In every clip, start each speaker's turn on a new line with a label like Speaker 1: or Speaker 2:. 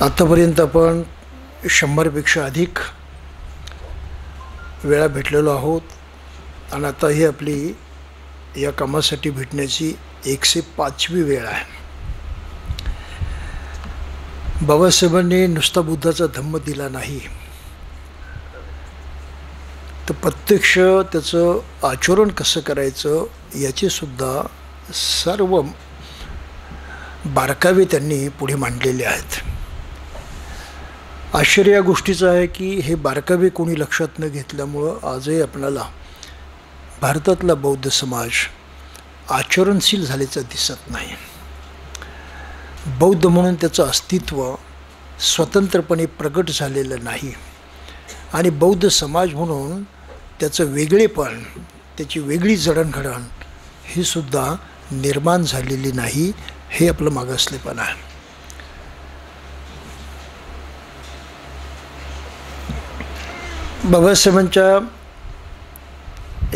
Speaker 1: आतापर्यंत आपण 100पेक्षा अधिक वेळा भेटलेलो आहोत आणि आता ही आपली या कामासाठी भेटण्याची 105वी वेळ आहे. बाबासाहेबांनी नुसता बुद्धाचा धम्म दिला नाही, तर प्रत्यक्ष त्याचं आचरण कसं करायचं याचे सुद्धा सर्व बारकावे त्यांनी पुढे मांडलेले आहेत. आश्चर्य या गोष्टीचं आहे की हे बारकावे कोणी लक्षात न घेतल्यामुळं आजही आपल्याला भारतातला बौद्ध समाज आचरणशील झाल्याचं दिसत नाही. बौद्ध म्हणून त्याचं अस्तित्व स्वतंत्रपणे प्रगट झालेलं नाही आणि बौद्ध समाज म्हणून त्याचं वेगळेपण, त्याची वेगळी जडणघडण ही सुद्धा निर्माण झालेली नाही. हे आपलं मागासलेपण आहे. बाबासाहेबांच्या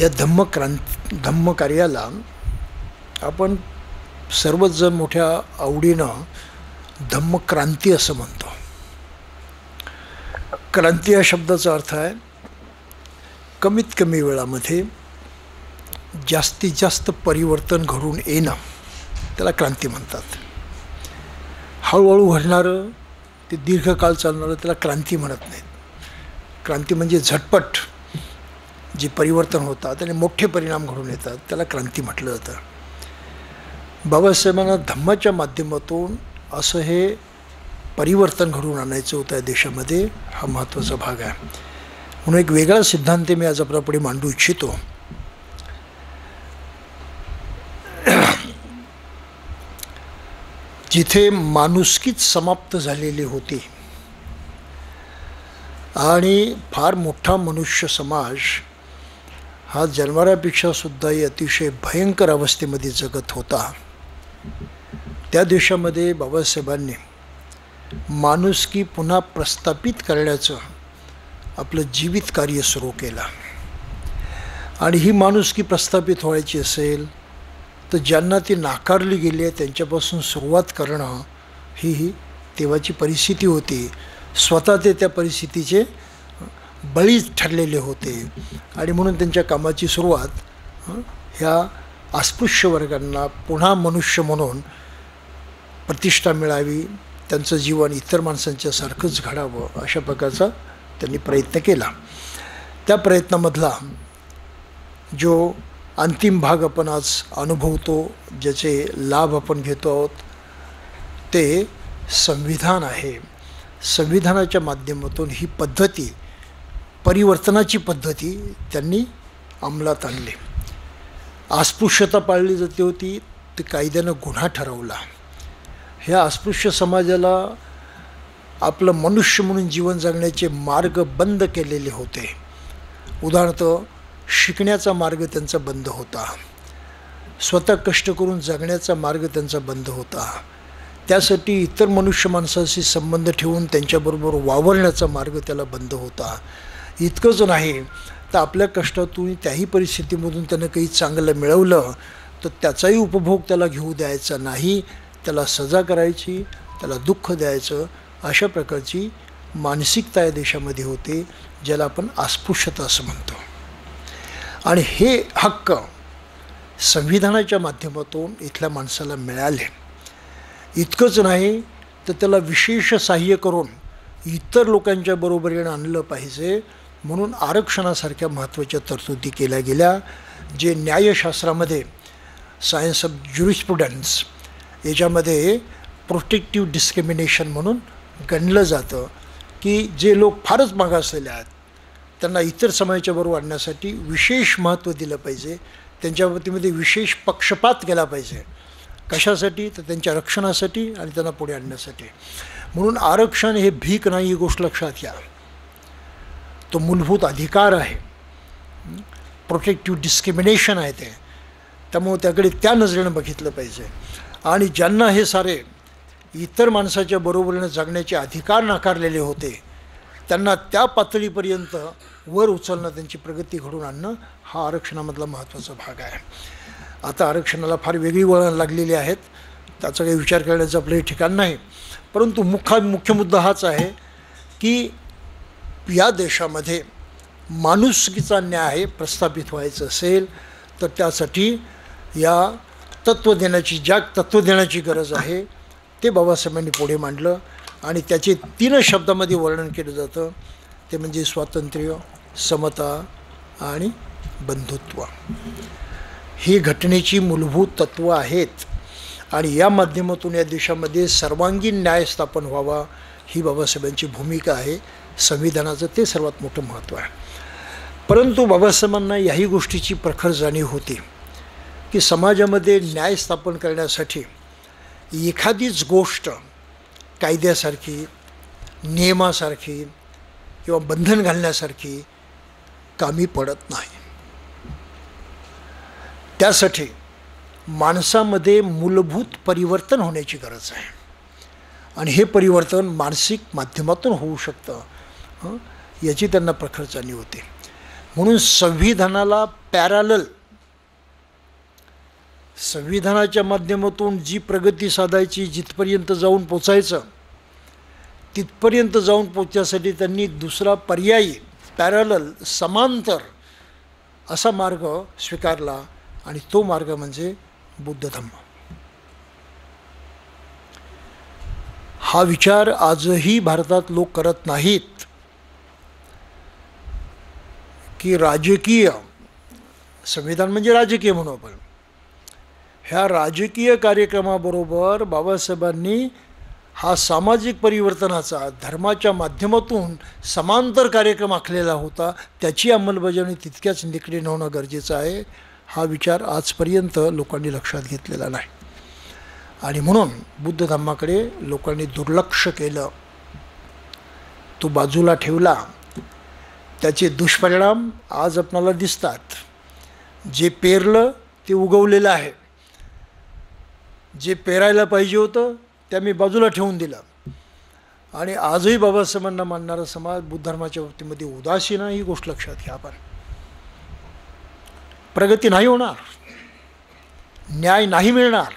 Speaker 1: या धम्म कार्याला आपण सर्वच जण मोठ्या आवडीनं धम्मक्रांती असं म्हणतो. क्रांती या शब्दाचा अर्थ आहे कमीत कमी वेळामध्ये जास्तीत जास्त परिवर्तन घडून येणं, त्याला क्रांती म्हणतात. हळूहळू घडणारं, ते दीर्घकाळ चालणारं त्याला क्रांती म्हणत नाहीत. क्रांती म्हणजे झटपट जे परिवर्तन होतात आणि मोठे परिणाम घडून येतात त्याला क्रांती म्हटलं जातं. बाबासाहेबांना धम्माच्या माध्यमातून असं हे परिवर्तन घडवून आणायचं होतं या देशामध्ये. हा महत्त्वाचा भाग आहे. म्हणून एक वेगळा सिद्धांत मी आज आपल्यापुढे मांडू इच्छितो. जिथे माणुसकीच समाप्त झालेली होती आणि फार मोठा मनुष्य समाज हा जनावरांपेक्षा सुद्धाही अतिशय भयंकर अवस्थेमध्ये जगत होता, त्या देशामध्ये बाबासाहेबांनी माणुसकी पुन्हा प्रस्थापित करण्याचं आपलं जीवित कार्य सुरू केलं. आणि ही माणुसकी प्रस्थापित व्हायची असेल तर ज्यांना ती नाकारली गेली आहे त्यांच्यापासून सुरुवात करणं ही तेव्हाची परिस्थिती होती. स्वतः ते त्या परिस्थितीचे बळी ठरलेले होते आणि म्हणून त्यांच्या कामाची सुरुवात ह्या अस्पृश्य वर्गांना पुन्हा मनुष्य म्हणून प्रतिष्ठा मिळावी, त्यांचं जीवन इतर माणसांच्या सारखंच घडावं अशा प्रकारचा त्यांनी प्रयत्न केला. त्या प्रयत्नामधला जो अंतिम भाग आपण आज अनुभवतो, ज्याचे लाभ आपण घेतो आहोत, ते संविधान आहे. संविधानाच्या माध्यमातून ही पद्धती, परिवर्तनाची पद्धती त्यांनी अंमलात आणली. अस्पृश्यता पाळली जाते होती, ते कायद्यानं गुन्हा ठरवला. ह्या अस्पृश्य समाजाला आपलं मनुष्य म्हणून जीवन जगण्याचे मार्ग बंद केलेले होते. उदाहरणार्थ शिकण्याचा मार्ग त्यांचा बंद होता, स्वतः कष्ट करून जगण्याचा मार्ग त्यांचा बंद होता, त्यासाठी इतर मनुष्य माणसाशी संबंध ठेवून त्यांच्याबरोबर वावरण्याचा मार्ग त्याला बंद होता. इतकंच नाही तर आपल्या कष्टातून त्याही परिस्थितीमधून त्यानं काही चांगलं मिळवलं तर त्याचाही उपभोग त्याला घेऊ द्यायचा नाही, त्याला सजा करायची, त्याला दुःख द्यायचं, अशा प्रकारची मानसिकता या देशामध्ये होते, ज्याला आपण अस्पृश्यता असं म्हणतो. आणि हे हक्क संविधानाच्या माध्यमातून इथल्या माणसाला मिळाले. इतकंच नाही तर त्याला विशेष सहाय्य करून इतर लोकांच्या बरोबरीनं आणलं पाहिजे, म्हणून आरक्षणासारख्या महत्त्वाच्या तरतुदी केल्या गेल्या, जे न्यायशास्त्रामध्ये सायन्स ऑफ ज्युरिस्प्रुडन्स याच्यामध्ये प्रोटेक्टिव्ह डिस्क्रिमिनेशन म्हणून गणलं जातं की जे लोक फारच मागासलेले आहेत त्यांना इतर समाजाच्या बरोबर आणण्यासाठी विशेष महत्त्व दिलं पाहिजे, त्यांच्या बाबतीमध्ये विशेष पक्षपात केला पाहिजे. कशासाठी? तर त्यांच्या रक्षणासाठी आणि त्यांना पुढे आणण्यासाठी. म्हणून आरक्षण हे भीक नाही, ही गोष्ट लक्षात घ्या. तो मूलभूत अधिकार आहे, प्रोटेक्टिव्ह डिस्क्रिमिनेशन आहे ते. त्यामुळे त्याकडे त्या नजरेनं बघितलं पाहिजे. आणि ज्यांना हे सारे इतर माणसाच्या बरोबरीनं जगण्याचे अधिकार नाकारलेले होते त्यांना त्या पातळीपर्यंत वर उचलणं, त्यांची प्रगती घडवून आणणं हा आरक्षणामधला महत्त्वाचा भाग आहे. आता आरक्षणाला फार वेगळी वळण लागलेली आहेत, त्याचा काही विचार करण्याचं आपलं ठिकाण नाही. परंतु मुख्य मुद्दा हाच आहे की या देशामध्ये माणुसकीचा न्याय प्रस्थापित व्हायचं असेल तर त्यासाठी या तत्त्वज्ञानाची गरज आहे ते बाबासाहेबांनी पुढे मांडलं आणि त्याचे 3 शब्दामध्ये वर्णन केलं जातं. ते म्हणजे स्वातंत्र्य, समता आणि बंधुत्व. ही घटनेची मूलभूत तत्त्व आहेत आणि या माध्यमातून या देशामध्ये सर्वांगीण न्याय स्थापन व्हावा ही बाबासाहेबांची भूमिका आहे. संविधानाचं ते सर्वात मोठं महत्त्व आहे. परंतु बाबासाहेबांना याही गोष्टीची प्रखर जाणीव होती की समाजामध्ये न्याय स्थापन करण्यासाठी एखादीच गोष्ट कायद्यासारखी, नियमासारखी किंवा बंधन घालण्यासारखी कामी पडत नाही. त्यासाठी माणसामध्ये मूलभूत परिवर्तन होण्याची गरज आहे आणि हे परिवर्तन मानसिक माध्यमातून होऊ शकतं याची त्यांना प्रखर जाणीव होती. म्हणून संविधानाला पॅरलल, संविधानाच्या माध्यमातून जी प्रगती साधायची, जिथपर्यंत जाऊन पोचायचं तिथपर्यंत जाऊन पोचण्यासाठी त्यांनी दुसरा पर्यायी पॅरलल, समांतर असा मार्ग स्वीकारला आणि तो मार्ग म्हणजे बुद्ध धम्म. हा विचार आजही भारतात लोक करत नाहीत की राजकीय, संविधान म्हणजे राजकीय म्हणू आपण, ह्या राजकीय कार्यक्रमाबरोबर बाबासाहेबांनी हा सामाजिक परिवर्तनाचा धर्माच्या माध्यमातून समांतर कार्यक्रम आखलेला होता. त्याची अंमलबजावणी तितक्याच निकटीने होणं गरजेचं आहे. हा विचार आजपर्यंत लोकांनी लक्षात घेतलेला नाही आणि म्हणून बुद्ध धम्माकडे लोकांनी दुर्लक्ष केलं, तो बाजूला ठेवला. त्याचे दुष्परिणाम आज आपणाला दिसतात. जे पेरलं ते उगवलेलं आहे, जे पेरायला पाहिजे होतं त्या मी बाजूला ठेवून दिलं आणि आजही बाबासाहेबांना मानणारा समाज बुद्ध धर्माच्या बाबतीमध्ये उदासीन आहे. ही गोष्ट लक्षात घ्या. आपण प्रगती नाही होणार, न्याय नाही मिळणार,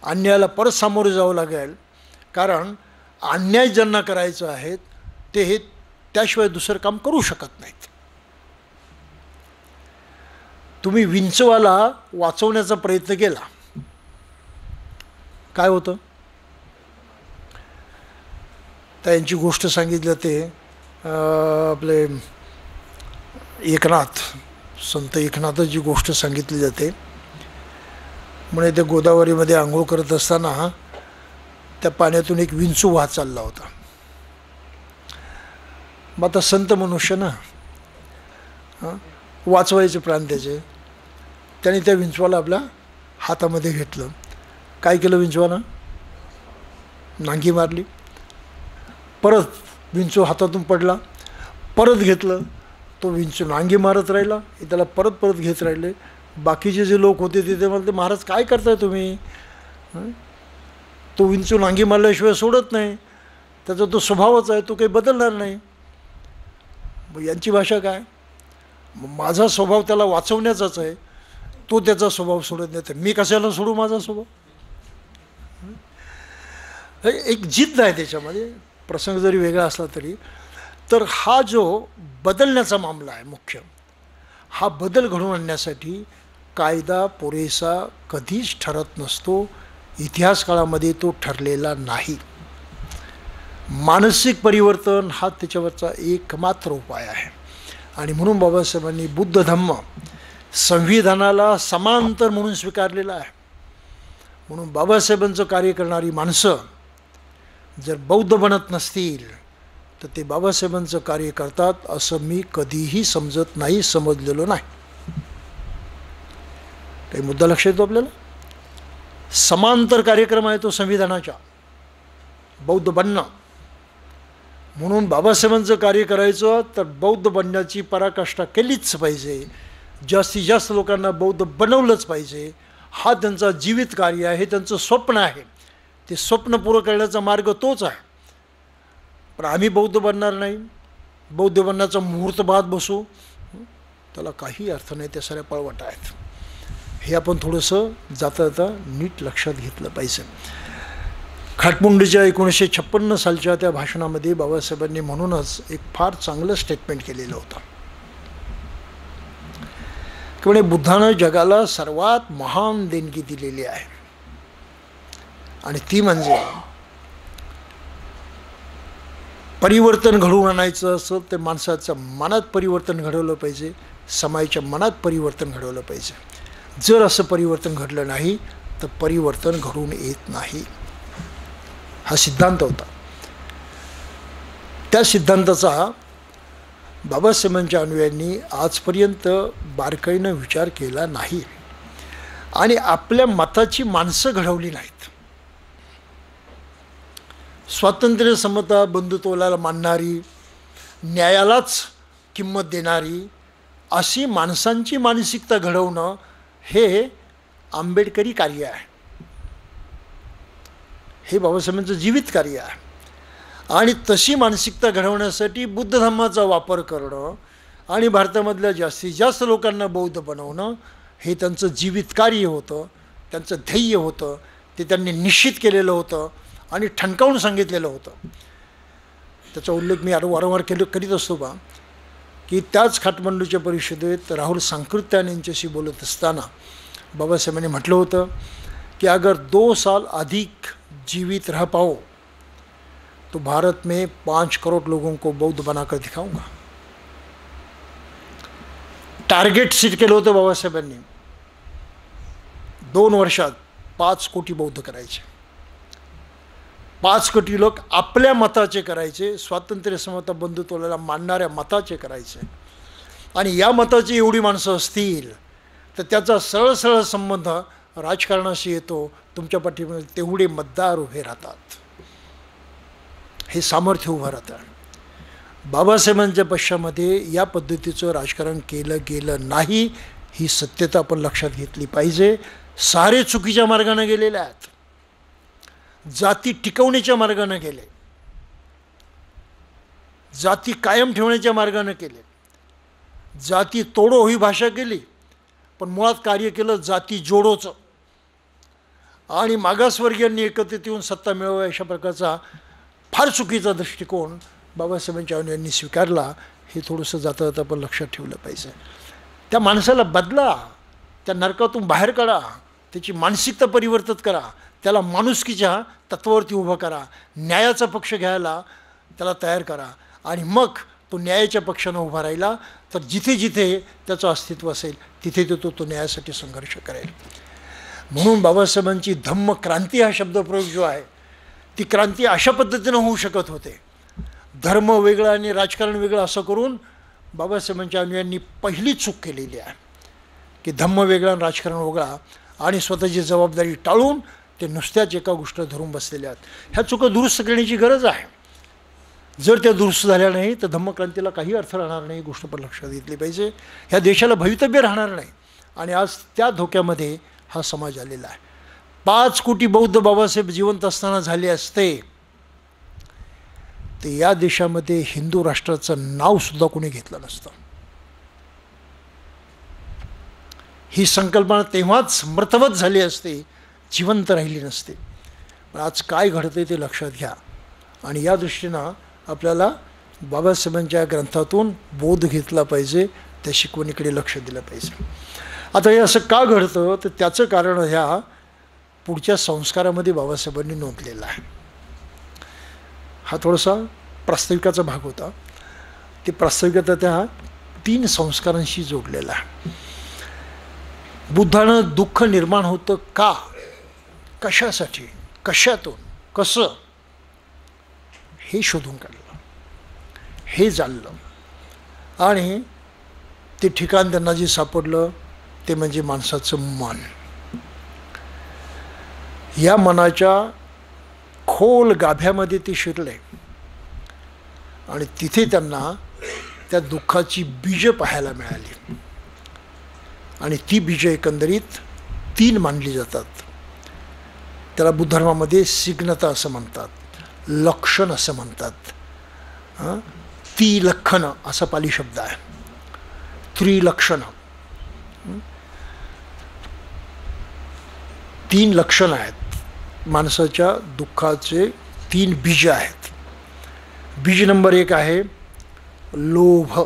Speaker 1: अन्यायाला परत सामोरे जावं लागेल. कारण अन्याय ज्यांना करायचं आहे ते हे त्याशिवाय दुसरं काम करू शकत नाहीत. तुम्ही विंचवाला वाचवण्याचा प्रयत्न केला, काय होतं? त्यांची गोष्ट सांगितलं ते आपले एकनाथ, संत एकनाथाची गोष्ट सांगितली जाते. म्हणे ते गोदावरीमध्ये आंघोळ करत असताना त्या पाण्यातून एक विंचू वाहत चालला होता. मग आता संत मनुष्य ना, वाचवायचे प्राण त्याचे, त्याने त्या विंचवाला आपल्या हातामध्ये घेतलं. काय केलं विंचवानं? नांगी मारली. परत विंचू हातातून पडला, परत घेतलं, तो विंचू नांगी मारत राहिला, त्याला परत परत घेत राहिले. बाकीचे जे लोक होते ते म्हणते, महाराज काय करताय तुम्ही? तो विंचू नांगी मारल्याशिवाय सोडत नाही, त्याचा तो स्वभावच आहे, तो काही बदलणार नाही. यांची भाषा काय? माझा स्वभाव त्याला वाचवण्याचाच आहे, तो त्याचा स्वभाव सोडत नाही, तर मी कशाला सोडू माझा स्वभाव? एक जिद्द आहे त्याच्यामध्ये, प्रसंग जरी वेगळा असला तरी. तर हा जो बदलण्याचा मामला आहे मुख्य, हा बदल घडवून आणण्यासाठी कायदा पुरेसा कधीच ठरत नसतो. इतिहास काळामध्ये तो ठरलेला नाही. मानसिक परिवर्तन हा त्याच्यावरचा एकमात्र उपाय आहे आणि म्हणून बाबासाहेबांनी बुद्ध धम्म संविधानाला समांतर म्हणून स्वीकारलेला आहे. म्हणून बाबासाहेबांचं कार्य करणारी माणसं जर बौद्ध बनत नसतील तर ते बाबासाहेबांचं कार्य करतात असं मी कधीही समजत नाही, समजलेलो नाही. काही मुद्दा लक्षात येतो आपल्याला? समांतर कार्यक्रम आहे तो संविधानाच्या, बौद्ध बनणं. म्हणून बाबासाहेबांचं कार्य करायचं तर बौद्ध बनण्याची पराकाष्ठा केलीच पाहिजे. जास्तीत जास्त लोकांना बौद्ध बनवलंच पाहिजे. हा त्यांचा जीवित कार्य आहे, त्यांचं स्वप्न आहे. ते स्वप्न पुरं करण्याचा मार्ग तोच आहे. पण आम्ही बौद्ध बनणार नाही, बौद्ध बनण्याचा मुहूर्त पाहत बसू, त्याला काही अर्थ नाही. त्या साऱ्या पळवाटा आहेत. हे आपण थोडंसं जाता जाता नीट लक्षात घेतलं पाहिजे. खाटमुंडीच्या 1956 सालच्या त्या भाषणामध्ये बाबासाहेबांनी म्हणूनच एक फार चांगलं स्टेटमेंट केलेलं होतं की म्हणजे बुद्धानं जगाला सर्वात महान देणगी दिलेली आहे आणि ती म्हणजे परिवर्तन घडवून आणायचं असं ते माणसाच्या मनात परिवर्तन घडवलं पाहिजे, समाजाच्या मनात परिवर्तन घडवलं पाहिजे. जर असं परिवर्तन घडलं नाही तर परिवर्तन घडून येत नाही. हा सिद्धांत होता. त्या सिद्धांताचा बाबासाहेबांच्या अनुयायांनी आजपर्यंत बारकाईनं विचार केला नाही आणि आपल्या मताची माणसं घडवली नाहीत. स्वातंत्र्य, समता, बंधुत्वाला मानणारी, न्यायालाच किंमत देणारी अशी माणसांची मानसिकता घडवणं हे आंबेडकरी कार्य आहे. हे बाबासाहेबांचं जीवित कार्य आहे आणि तशी मानसिकता घडवण्यासाठी बुद्ध धर्माचा वापर करणं आणि भारतामधल्या जास्तीत जास्त लोकांना बौद्ध बनवणं हे त्यांचं जीवित कार्य होतं, त्यांचं ध्येय होतं. ते त्यांनी निश्चित केलेलं होतं आणि ठणकावून सांगितलेलं होतं. त्याचा उल्लेख मी वारंवार करीत असतो बा की त्याच काठमांडूच्या परिषदेत राहुल सांकृत्यान यांच्याशी बोलत असताना बाबासाहेबांनी म्हटलं होतं कि अगर 2 साल अधिक जीवित रह पाओ तो भारत में 5 करोड़ लोगों को बौद्ध बनाकर दिखाऊंगा. टार्गेट सेट केलं होतं बाबासाहेबांनी. 2 वर्षात 5 कोटी बौद्ध करायचे. 5 कोटी लोक आपल्या मताचे करायचे, स्वातंत्र्य, समता, बंधुत्वाला मानणाऱ्या मताचे करायचे. आणि या मताची एवढी माणसं असतील तर त्याचा सरळ सरळ संबंध राजकारणाशी येतो. तुमच्या पाठीमध्ये तेवढे मतदार उभे राहतात, हे सामर्थ्य उभं राहतं. बाबासाहेबांच्या पक्षामध्ये या पद्धतीचं राजकारण केलं गेलं नाही, ही सत्यता आपण लक्षात घेतली पाहिजे. सारे चुकीच्या मार्गाने गेलेले आहेत. जाती टिकवण्याच्या मार्गाने गेले, जाती कायम ठेवण्याच्या मार्गाने केले. जाती तोडो ही भाषा केली, पण मुळात कार्य केलं जाती जोडोचं. आणि मागासवर्गीयांनी एकत्रित येऊन सत्ता मिळवावी अशा प्रकारचा फार चुकीचा दृष्टिकोन बाबासाहेबांच्या अनुयायांनी स्वीकारला. हे थोडंसं जाता जाता आपण लक्षात ठेवलं पाहिजे. त्या माणसाला बदला, त्या नरकातून बाहेर काढा, त्याची मानसिकता परिवर्तित करा, त्याला माणुसकीच्या तत्वावरती उभं करा, न्यायाचा पक्ष घ्यायला त्याला तयार करा. आणि मग तो न्यायाच्या पक्षानं उभा राहिला तर जिथे जिथे त्याचं अस्तित्व असेल तिथे तो न्यायासाठी संघर्ष करेल. म्हणून बाबासाहेबांची धम्म क्रांती हा शब्दप्रयोग जो आहे, ती क्रांती अशा पद्धतीनं होऊ शकत होते. धर्म वेगळा आणि राजकारण वेगळं असं करून बाबासाहेबांच्या अनुयायांनी पहिली चूक केलेली आहे की धम्म वेगळा आणि राजकारण वेगळा आणि स्वतःची जबाबदारी टाळून ते नुसत्याच एका गोष्ट धरून बसलेल्या आहेत. ह्या चुका दुरुस्त करण्याची गरज आहे. जर त्या दुरुस्त झाल्या नाही तर धम्मक्रांतीला काही अर्थ राहणार नाही. ही गोष्ट पण लक्षात घेतली पाहिजे. ह्या देशाला भवितव्य राहणार नाही. आणि आज त्या धोक्यामध्ये हा समाज आलेला आहे. 5 कोटी बौद्ध बाबासाहेब जिवंत असताना झाले असते तर या देशामध्ये हिंदू राष्ट्राचं नावसुद्धा कोणी घेतलं नसतं. ही संकल्पना तेव्हाच मृतवत झाली असते, जिवंत राहिली नसते. पण आज काय घडतंय ते लक्षात घ्या. आणि या दृष्टीनं आपल्याला बाबासाहेबांच्या ग्रंथातून बोध घेतला पाहिजे, त्या शिकवणीकडे लक्ष दिलं पाहिजे. आता हे असं का घडतं तर त्याचं कारण ह्या पुढच्या संस्कारामध्ये बाबासाहेबांनी नोंदलेला आहे. हा थोडासा प्रास्ताविकाचा भाग होता. ती प्रास्ताविकता त्या 3 संस्कारांशी जोडलेला आहे. बुद्धानं दुःख निर्माण होतं का, कशासाठी, कशातून, कसं, हे शोधून काढलं, हे जाणलं. आणि ते ठिकाण त्यांना जे सापडलं ते म्हणजे माणसाचं मन. या मनाच्या खोल गाभ्यामध्ये ते शिरले आणि तिथे त्यांना त्या दुःखाची बीजं पाहायला मिळाली. आणि ती बीजं एकंदरीत 3 मानली जातात. त्याला बुद्ध धर्मामध्ये सिग्नता असं म्हणतात, लक्षण असं म्हणतात, त्रिलक्षण असा पाली शब्द आहे. त्रिलक्षण, 3 लक्षणं आहेत. माणसाच्या दुःखाचे 3 बीज आहेत. बीज नंबर 1 आहे लोभ,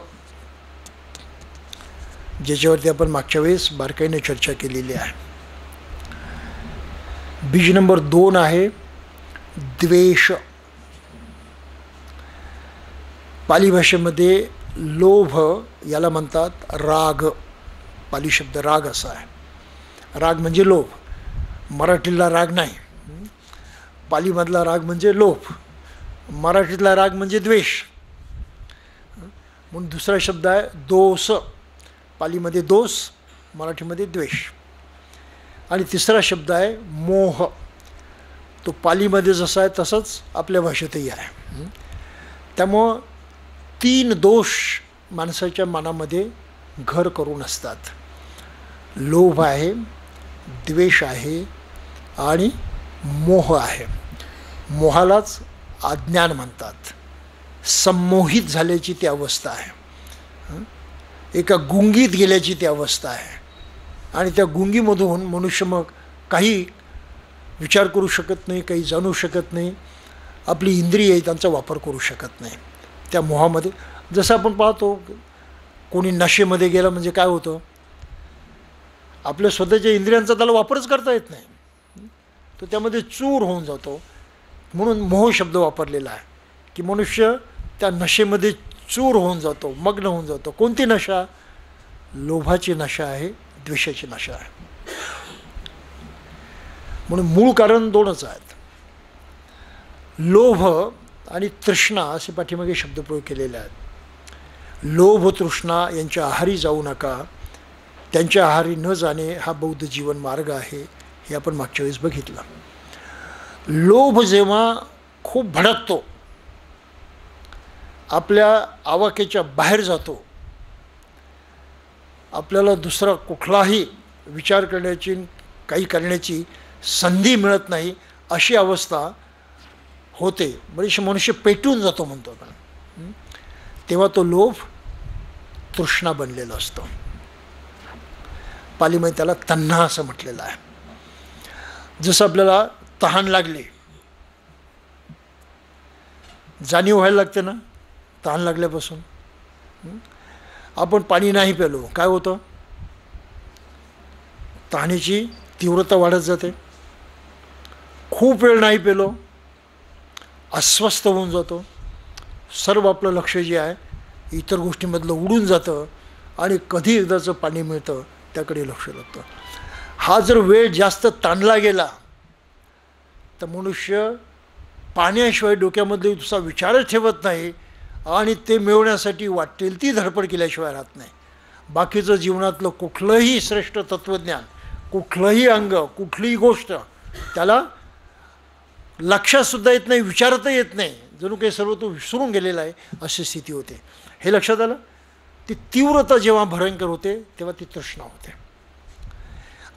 Speaker 1: ज्याच्यावरती आपण मागच्या वेळेस बारकाईने चर्चा केलेली आहे. बीज नंबर 2 आहे द्वेष. पाली भाषेमध्ये लोभ याला म्हणतात राग. पाली शब्द राग असा आहे. राग म्हणजे लोभ. मराठीला राग नाही, पालीमधला राग म्हणजे लोभ, मराठीतला राग म्हणजे द्वेष. म्हणून दुसरा शब्द आहे दोष. पालीमध्ये दोष, मराठीमध्ये द्वेष. आणि तिसरा शब्द आहे मोह. तो पालीमध्ये जसा आहे तसंच आपल्या भाषेतही आहे. त्यामुळं 3 दोष माणसाच्या मनामध्ये घर करून असतात. लोभ आहे, द्वेष आहे आणि मोह आहे. मोहालाच अज्ञान म्हणतात. संमोहित झाल्याची ती अवस्था आहे, एका गुंगीत गेल्याची ती अवस्था आहे. आणि त्या गुंगीमधून मनुष्य मग काही विचार करू शकत नाही, काही जाणू शकत नाही, आपली इंद्रिय त्यांचा वापर करू शकत नाही. त्या मोहामध्ये जसं आपण पाहतो, कोणी नशेमध्ये गेला म्हणजे काय होतं, आपल्या स्वतःच्या इंद्रियांचा त्याला वापरच करता येत नाही, तो त्यामध्ये चूर होऊन जातो. म्हणून मोह शब्द वापरलेला आहे की मनुष्य त्या नशेमध्ये चूर होऊन जातो, मग्न होऊन जातो. कोणती नशा? लोभाची नशा आहे, द्वेषाची नशा आहे. म्हणून मूळ कारण 2च आहेत, लोभ आणि तृष्णा असे पाठीमागे शब्दप्रयोग केलेले आहेत. लोभ तृष्णा यांच्या आहारी जाऊ नका, त्यांच्या आहारी न जाणे हा बौद्ध जीवन मार्ग आहे, हे आपण मागच्या वेळेस बघितलं. लोभ जेव्हा खूप भडकतो, आपल्या आवाक्याच्या बाहेर जातो, आपल्याला दुसरा कुठलाही विचार करण्याची, काही करण्याची संधी मिळत नाही, अशी अवस्था होते. म्हणजे मनुष्य पेटून जातो म्हणतो आपण. तेव्हा तो लोभ तृष्णा बनलेला असतो. पालीमध्ये त्याला तन्हा असं म्हटलेलं आहे. जसं आपल्याला तहान लागली, जाणीव व्हायला लागते ना तहान लागल्यापासून. आपण पाणी नाही प्यालो, काय होतं? तहानेची तीव्रता वाढत जाते. खूप वेळ नाही पेलो, अस्वस्थ होऊन जातो. सर्व आपलं लक्ष जे आहे इतर गोष्टींमधलं उडून जातं आणि कधी एकदाचं पाणी मिळतं त्याकडे लक्ष लागतं. हा जर वेळ जास्त ताणला गेला तर मनुष्य पाण्याशिवाय डोक्यामध्ये दुसरा विचारच ठेवत नाही आणि ते मिळवण्यासाठी वाटेल ती धडपड केल्याशिवाय राहत नाही. बाकीचं जीवनातलं कुठलंही श्रेष्ठ तत्त्वज्ञान, कुठलंही अंग, कुठलीही गोष्ट त्याला लक्षातसुद्धा येत नाही, विचारता येत नाही. जणू काही सर्व तो विसरून गेलेला आहे अशी स्थिती होते. हे लक्षात आलं? ती तीव्रता जेव्हा भयंकर होते तेव्हा ती तृष्णा होते.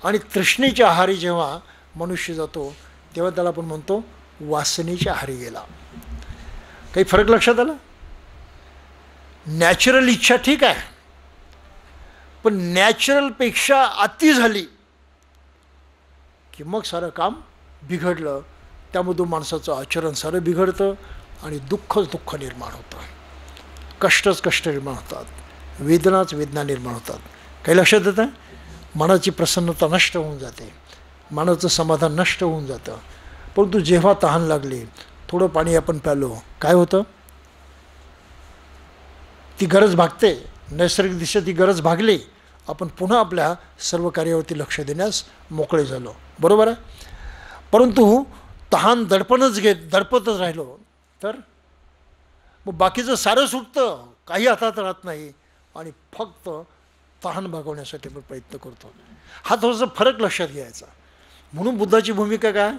Speaker 1: आणि तृष्णेच्या आहारी जेव्हा मनुष्य जातो तेव्हा त्याला आपण म्हणतो वासनेच्या आहारी गेला. काही फरक लक्षात आला? नॅचरल इच्छा ठीक आहे, पण नॅचरलपेक्षा अति झाली की मग सारं काम बिघडलं. त्यामधून माणसाचं आचरण सारं बिघडतं आणि दुःखच दुःख निर्माण होतं, कष्टच कष्ट निर्माण होतात, वेदनाच वेदना निर्माण होतात. काही लक्षात येतं? मनाची प्रसन्नता नष्ट होऊन जाते, मनाचं समाधान नष्ट होऊन जातं. परंतु जेव्हा तहान लागली, थोडं पाणी आपण प्यालो, काय होतं? ती गरज भागते, नैसर्गिकदृष्ट्या ती गरज भागली, आपण पुन्हा आपल्या सर्व कार्यावरती लक्ष देण्यास मोकळे झालो. बरोबर आहे? परंतु तहान दडपतच राहिलो तर मग बाकीचं सारं सुटतं, काही हातात राहत नाही आणि फक्त तहान भागवण्यासाठी आपण प्रयत्न करतो. हा थोडासा फरक लक्षात घ्यायचा. म्हणून बुद्धाची भूमिका काय?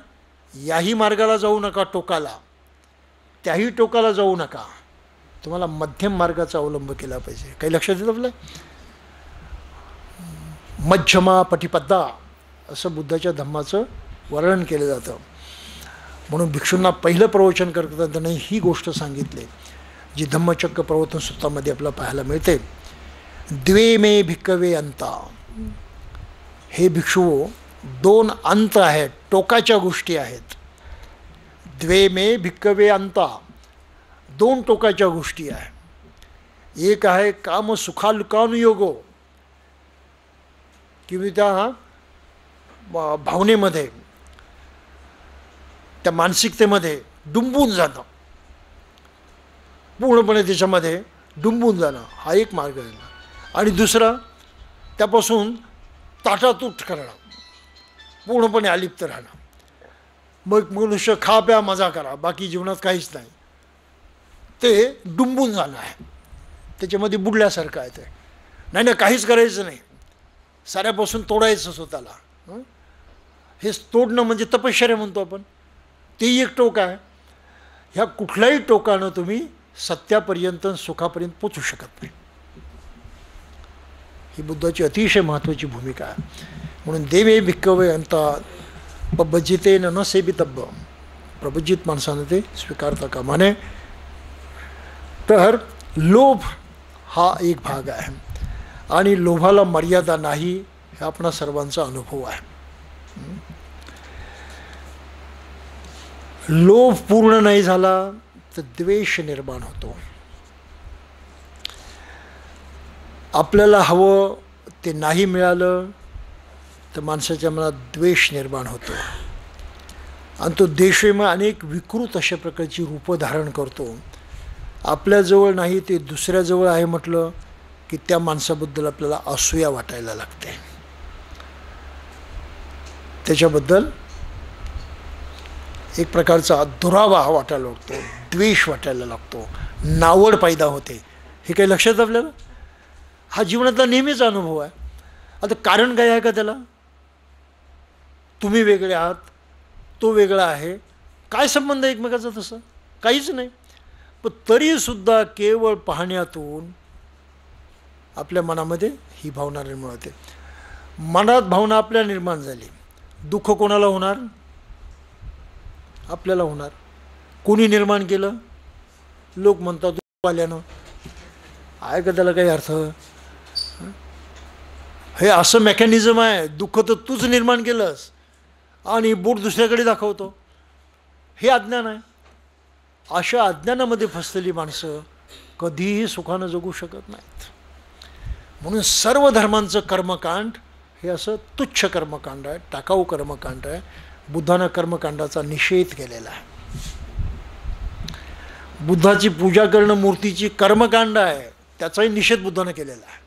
Speaker 1: याही मार्गाला जाऊ नका टोकाला, त्याही टोकाला जाऊ नका, तुम्हाला मध्यम मार्गाचा अवलंब केला पाहिजे. काही लक्षात येतं आपलं? मध्यमा पटिपद्दा असं बुद्धाच्या धम्माचं वर्णन केलं जातं. म्हणून भिक्षूंना पहिलं प्रवचन करताना ही गोष्ट सांगितली जी धम्मचक्र प्रवर्तन सूत्रामध्ये आपल्याला पाहायला मिळते. द्वे मे भिक्कवे अंता, हे भिक्षुओ दोन अंत आहेत, टोकाच्या गोष्टी आहेत. द्वे मे भिक्कवे अंता, दोन टोकाच्या गोष्टी आहे. एक आहे काम सुखालुकानुयोगो, किंवा त्या भावनेमध्ये, त्या मानसिकतेमध्ये डुंबून जाणं, पूर्णपणे त्याच्यामध्ये डुंबून जाणं, हा एक मार्ग आहे. आणि दुसरा त्यापासून ताटातूट करणं, पूर्णपणे अलिप्त राहणं. मग मनुष्य खा प्या मजा करा, बाकी जीवनात काहीच नाही, ते डुंबून जाणं आहे. त्याच्यामध्ये बुडल्यासारखं आहे. ते नाही ना, काहीच करायचं नाही, साऱ्यापासून तोडायचं स्वतःला. हे तोडणं म्हणजे तपश्चर्या म्हणतो आपण, तेही एक टोक आहे. ह्या कुठल्याही टोकानं तुम्ही सत्यापर्यंत सुखापर्यंत पोचू शकत नाही. ही बुद्धाची अतिशय महत्त्वाची भूमिका आहे. म्हणून देवे भिक्कवे अंता पबजिते न सेवितब्य, प्रबजित माणसानं ते स्वीकारता कामा नये. तर लोभ हा एक भाग आहे, आणि लोभाला मर्यादा नाही, हे आपणा सर्वांचा अनुभव आहे. लोभ पूर्ण नाही झाला तर द्वेष निर्माण होतो. आपल्याला हवं ते नाही मिळालं तर माणसाच्या मनात द्वेष निर्माण होतो, आणि तो द्वेषमय अनेक विकृत अशा प्रकारची रूपं धारण करतो. आपल्याजवळ नाही ते दुसऱ्याजवळ आहे म्हटलं की त्या माणसाबद्दल आपल्याला असूया वाटायला लागते, त्याच्याबद्दल एक प्रकारचा दुरावा वाटायला लागतो, द्वेष वाटायला लागतो, नावड पैदा होते. हे काही लक्षात आपल्याला? हा जीवनातला नेहमीचा अनुभव आहे. आता कारण काय आहे का त्याला? तुम्ही वेगळे आहात, तो वेगळा आहे, काय संबंध आहे एकमेकाचा? तसं काहीच नाही. पण तरीसुद्धा केवळ पाहण्यातून आपल्या मनामध्ये ही भावना निर्माण होते. मनात भावना आपल्या निर्माण झाली, दुःख कोणाला होणार? आपल्याला होणार. कोणी निर्माण केलं? लोक म्हणतात दुःख आल्यानं. आहे का त्याला काही अर्थ? हे असं मेकॅनिझम आहे, दुःख तर तूच निर्माण केलंस आणि बोट दुसऱ्याकडे दाखवतो, हे अज्ञान आहे. अशा अज्ञानामध्ये फसलेली माणसं कधीही सुखानं जगू शकत नाहीत. म्हणून सर्व धर्मांचं कर्मकांड हे असं तुच्छ कर्मकांड आहे, टाकाऊ कर्मकांड आहे. बुद्धानं कर्मकांडाचा निषेध केलेला आहे. बुद्धाची पूजा करणं मूर्तीची कर्मकांड आहे, त्याचाही निषेध बुद्धानं केलेला आहे.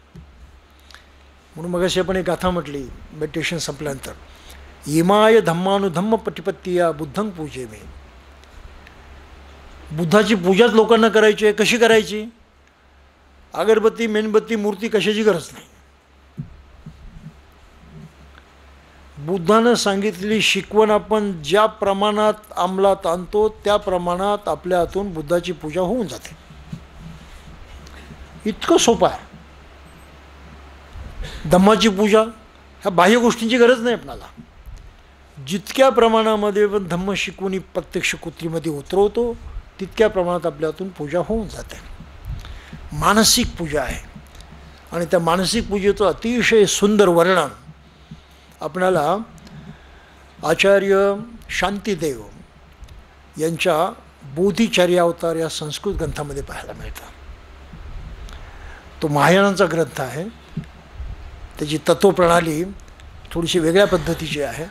Speaker 1: म्हणून मगाशी आपण एक गाथा म्हटली मेडिटेशन संपल्यानंतर, इमाय धम्मानुधम्म प्रतिपत्तीया बुद्धं पूजे मे. बुद्धाची पूजाच लोकांना करायची आहे. कशी करायची? अगरबत्ती, मेणबत्ती, मूर्ती कशाची गरज नाही. बुद्धानं सांगितलेली शिकवण आपण ज्या प्रमाणात अंमलात आणतो त्या प्रमाणात आपल्या हातून बुद्धाची पूजा होऊन जाते. इतकं सोपं आहे. धम्माची पूजा ह्या बाह्य गोष्टींची गरज नाही आपल्याला. जितक्या प्रमाणामध्ये पण धम्म शिकवणी प्रत्यक्ष कृतीमध्ये उतरवतो तितक्या प्रमाणात आपल्या हातून पूजा होऊन जाते. मानसिक पूजा आहे, आणि त्या मानसिक पूजेचं अतिशय सुंदर वर्णन आपणाला आचार्य शांतीदेव यांच्या बोधिचर्यावतार या संस्कृत ग्रंथामध्ये पाहायला मिळतं. तो महायानाचा ग्रंथ आहे. त्याची तत्वप्रणाली थोडीशी वेगळ्या पद्धतीची आहे,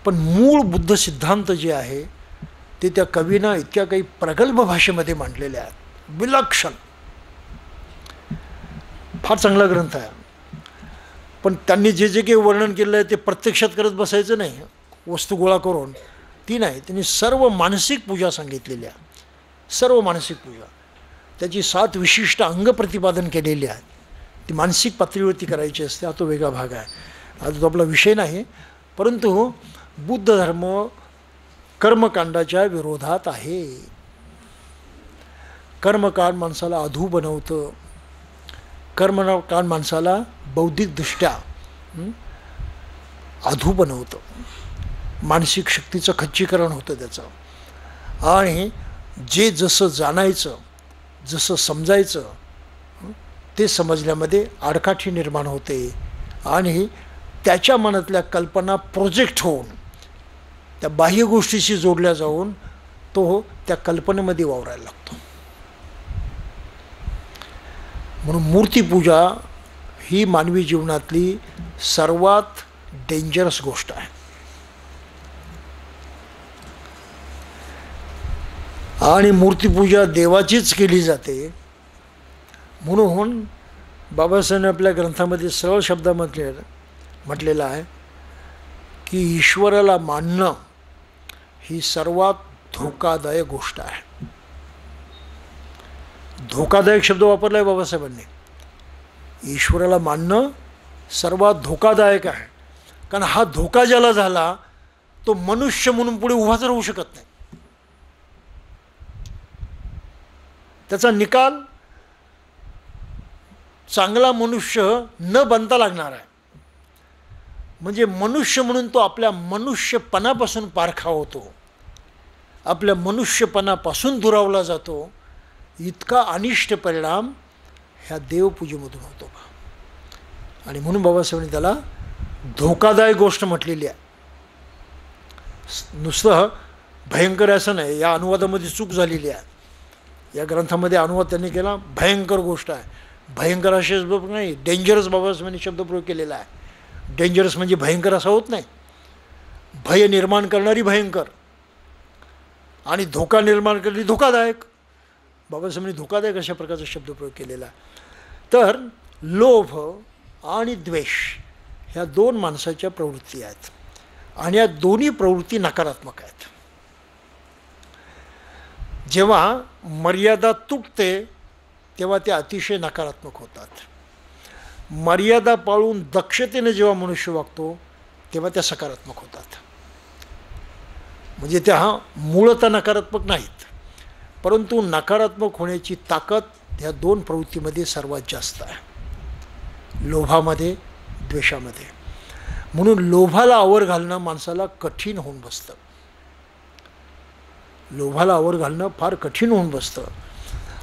Speaker 1: पण मूळ बुद्ध सिद्धांत जे आहे ते त्या कवीनं इतक्या काही प्रगल्भ भाषेमध्ये मांडलेले आहेत. विलक्षण, फार चांगला ग्रंथ आहे. पण त्यांनी जे जे काही वर्णन केलं आहे ते प्रत्यक्षात करत बसायचं नाही, वस्तू गोळा करून ती नाही. त्यांनी सर्व मानसिक पूजा सांगितलेली आहे, सर्व मानसिक पूजा. त्याची 7 विशिष्ट अंग प्रतिपादन केलेली आहेत. ती मानसिक पातळीवरती करायची असते. हा तो वेगळा भाग आहे, आता तो आपला विषय नाही. परंतु बुद्ध धर्म कर्मकांडाच्या विरोधात आहे. कर्मकांड माणसाला अधू बनवतं. कर्मकांड माणसाला बौद्धिकदृष्ट्या अधू बनवतं. मानसिक शक्तीचं खच्चीकरण होतं त्याचं. आणि जे जसं जाणायचं, जसं समजायचं ते समजण्यामध्ये आडकाठी निर्माण होते, आणि त्याच्या मनातल्या कल्पना प्रोजेक्ट होऊन त्या बाह्य गोष्टीशी जोडल्या जाऊन तो त्या कल्पनेमध्ये वावरायला लागतो. म्हणून मूर्तिपूजा ही मानवी जीवनातली सर्वात डेंजरस गोष्ट आहे. आणि मूर्तिपूजा देवाचीच केली जाते. म्हणून बाबासाहेबांनी आपल्या ग्रंथामध्ये सरळ शब्दामध्ये म्हटलेलं आहे की ईश्वराला मानणं ही सर्वात धोकादायक गोष्ट आहे. धोकादायक शब्द वापरला आहे बाबासाहेबांनी. ईश्वराला मानणं सर्वात धोकादायक आहे. कारण हा धोका ज्याला झाला तो मनुष्य म्हणून पुढे उभाच राहू शकत नाही. त्याचा निकाल चांगला मनुष्य न बनता लागणार आहे. म्हणजे मनुष्य म्हणून तो आपल्या मनुष्यपणापासून पारखा होतो, आपल्या मनुष्यपणापासून दुरावला जातो. इतका अनिष्ट परिणाम ह्या देवपूजेमधून होतो. आणि म्हणून बाबासाहेबांनी त्याला धोकादायक गोष्ट म्हटलेली आहे. नुसतं भयंकर असं नाही. या अनुवादामध्ये चूक झालेली आहे. या ग्रंथामध्ये अनुवाद त्यांनी केला भयंकर गोष्ट आहे. भयंकर असे शब्द नाही, डेंजरस बाबासाहेबांनी शब्दप्रयोग केलेला आहे. डेंजरस म्हणजे भयंकर असा होत नाही. भय निर्माण करणारी भयंकर आणि धोका निर्माण करणारी धोकादायक. बाबासाहेबांनी धोकादायक अशा प्रकारचा शब्दप्रयोग केलेला आहे. तर लोभ आणि द्वेष ह्या दोन माणसाच्या प्रवृत्ती आहेत आणि या दोन्ही प्रवृत्ती नकारात्मक आहेत. जेव्हा मर्यादा तुटते तेव्हा ते अतिशय नकारात्मक होतात. मर्यादा पाळून दक्षतेने जेव्हा मनुष्य वागतो तेव्हा त्या सकारात्मक होतात. म्हणजे त्या मूळतः नकारात्मक नाहीत, परंतु नकारात्मक होण्याची ताकद ह्या दोन प्रवृत्तीमध्ये सर्वात जास्त आहे, लोभामध्ये, द्वेषामध्ये. म्हणून लोभाला आवर घालणं माणसाला कठीण होऊन बसतं. लोभाला आवर घालणं फार कठीण होऊन बसतं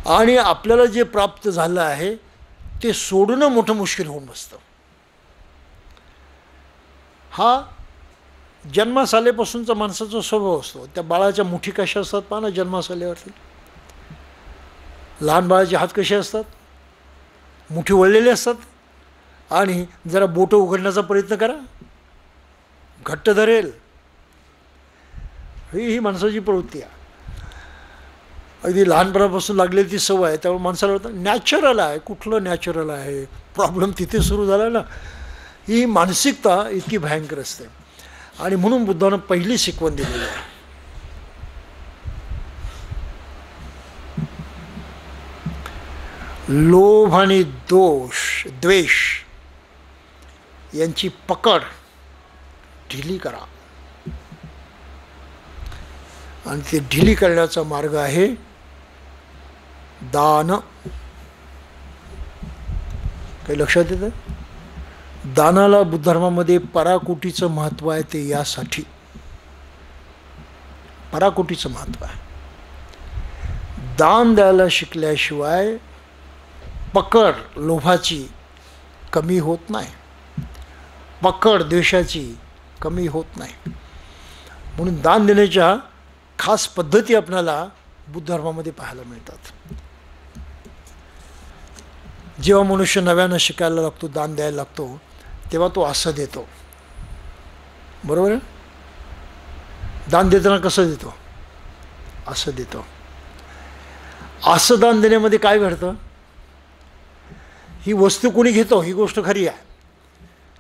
Speaker 1: आणि आपल्याला जे प्राप्त झालं आहे ते सोडणं मोठं मुश्किल होऊन बसतं. हा जन्मास आल्यापासूनचा माणसाचा स्वभाव असतो. त्या बाळाच्या मुठी कशा असतात पहा ना जन्मास आल्यावरती. लहान बाळाचे हात कसे असतात, मुठी वळलेले असतात आणि जरा बोटं उघडण्याचा प्रयत्न करा, घट्ट धरेल. ही माणसाची प्रवृत्ती आहे. अगदी लहानपणापासून लागलेली ती सवय आहे. त्यामुळे माणसाला वाटतं नॅचरल आहे. कुठलं नॅचरल आहे, प्रॉब्लेम तिथे सुरू झाला ना. ही मानसिकता इतकी भयंकर असते आणि म्हणून बुद्धानं पहिली शिकवण दिलेली आहे. लोभ आणि द्वेष यांची पकड ढिली करा आणि ते ढिली करण्याचा मार्ग आहे दान. काही लक्षात येतं? दानाला बुद्ध धर्मामध्ये पराकोटीचं महत्त्व आहे. ते यासाठी पराकोटीचं महत्त्व आहे. दान द्यायला शिकल्याशिवाय पकड लोभाची कमी होत नाही, पकड द्वेषाची कमी होत नाही. म्हणून दान देण्याच्या खास पद्धती आपल्याला बुद्ध धर्मामध्ये पाहायला मिळतात. जेव्हा मनुष्य नव्यानं शिकायला लागतो, दान द्यायला लागतो, तेव्हा तो असं देतो. बरोबर आहे? दान देताना कसं देतो? असं देतो. असं दान देण्यामध्ये काय घडतं? ही वस्तू कोणी घेतो ही गोष्ट खरी आहे.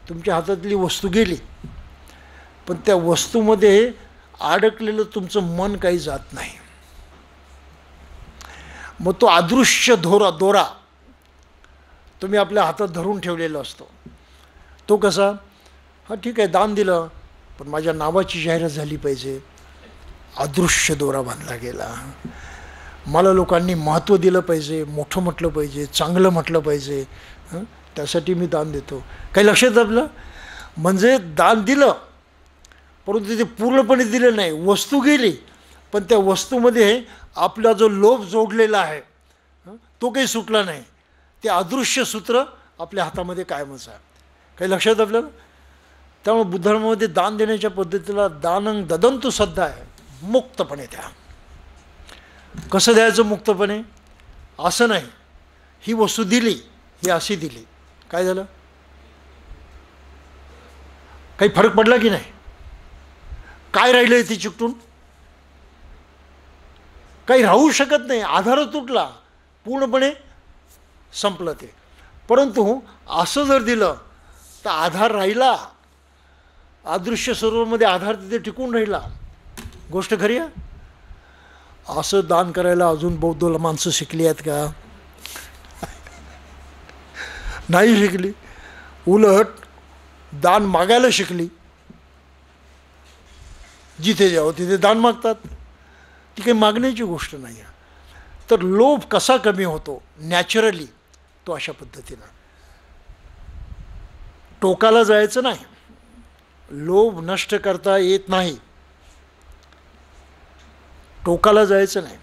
Speaker 1: तुमच्या हातातली वस्तू गेली, पण त्या वस्तूमध्ये अडकलेलं तुमचं मन काही जात नाही. मग तो अदृश्य दोरा तुम्ही आपल्या हातात धरून ठेवलेला असतो. तो कसा? हा ठीक आहे दान दिलं, पण माझ्या नावाची जाहिरात झाली पाहिजे. अदृश्य दोरा बांधला गेला. मला लोकांनी महत्त्व दिलं पाहिजे, मोठं म्हटलं पाहिजे, चांगलं म्हटलं पाहिजे, त्यासाठी मी दान देतो. काही लक्षात आपलं? म्हणजे दान दिलं परंतु ते पूर्णपणे दिलं नाही. वस्तू गेली, पण त्या वस्तूमध्ये आपला जो लोभ जोडलेला आहे तो काही सुटला नाही. ते अदृश्य सूत्र आपल्या हातामध्ये कायमच आहे. काही लक्षात आपल्याला? त्यामुळे बुद्धधर्मामध्ये दान देण्याच्या पद्धतीला दानं ददंतु सद्धा आहे, मुक्तपणे द्या. कसं द्यायचं मुक्तपणे? असं नाही ही वस्तू दिली, ही अशी दिली, काय झालं? काही फरक पडला की नाही? काय राहिलं ती चिकटून? काही राहू शकत नाही, आधार तुटला, पूर्णपणे संपलं ते. परंतु असं जर दिलं तर आधार राहिला, अदृश्य स्वरूपामध्ये आधार तिथे टिकून राहिला. गोष्ट खरी आहे. असं दान करायला अजून बौद्ध माणसं शिकली आहेत का? नाही शिकली. उलट दान मागायला शिकली. जिथे जावं तिथे दान मागतात. ती काही मागण्याची गोष्ट नाही आहे. तर लोभ कसा कमी होतो नॅचरली, तो अशा पद्धतीनं. टोकाला जायचं नाही. लोभ नष्ट करता येत नाही, टोकाला जायचं नाही.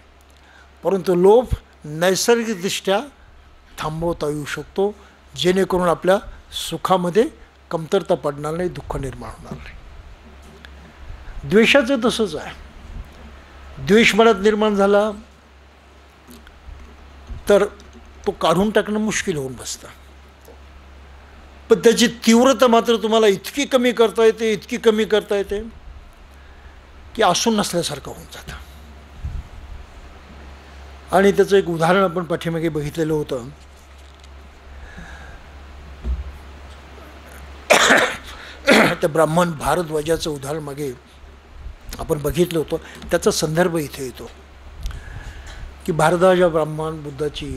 Speaker 1: परंतु लोभ नैसर्गिकदृष्ट्या थांबवता येऊ शकतो, जेणेकरून आपल्या सुखामध्ये कमतरता पडणार नाही, दुःख निर्माण होणार नाही. द्वेषाचं तसंच आहे. द्वेष मनात निर्माण झाला तर तो काढून टाकणं मुश्किल होऊन बसतं. पण त्याची तीव्रता मात्र तुम्हाला इतकी कमी करता येते, इतकी कमी करता येते की असून नसल्यासारखं होऊन जातं. आणि त्याचं एक उदाहरण आपण पाठीमागे बघितलेलं होतं. त्या ब्राह्मण भारद्वाजाचं उदाहरण मागे आपण बघितलं होतं. त्याचा संदर्भ इथे येतो की भारद्वाज ब्राह्मण बुद्धाची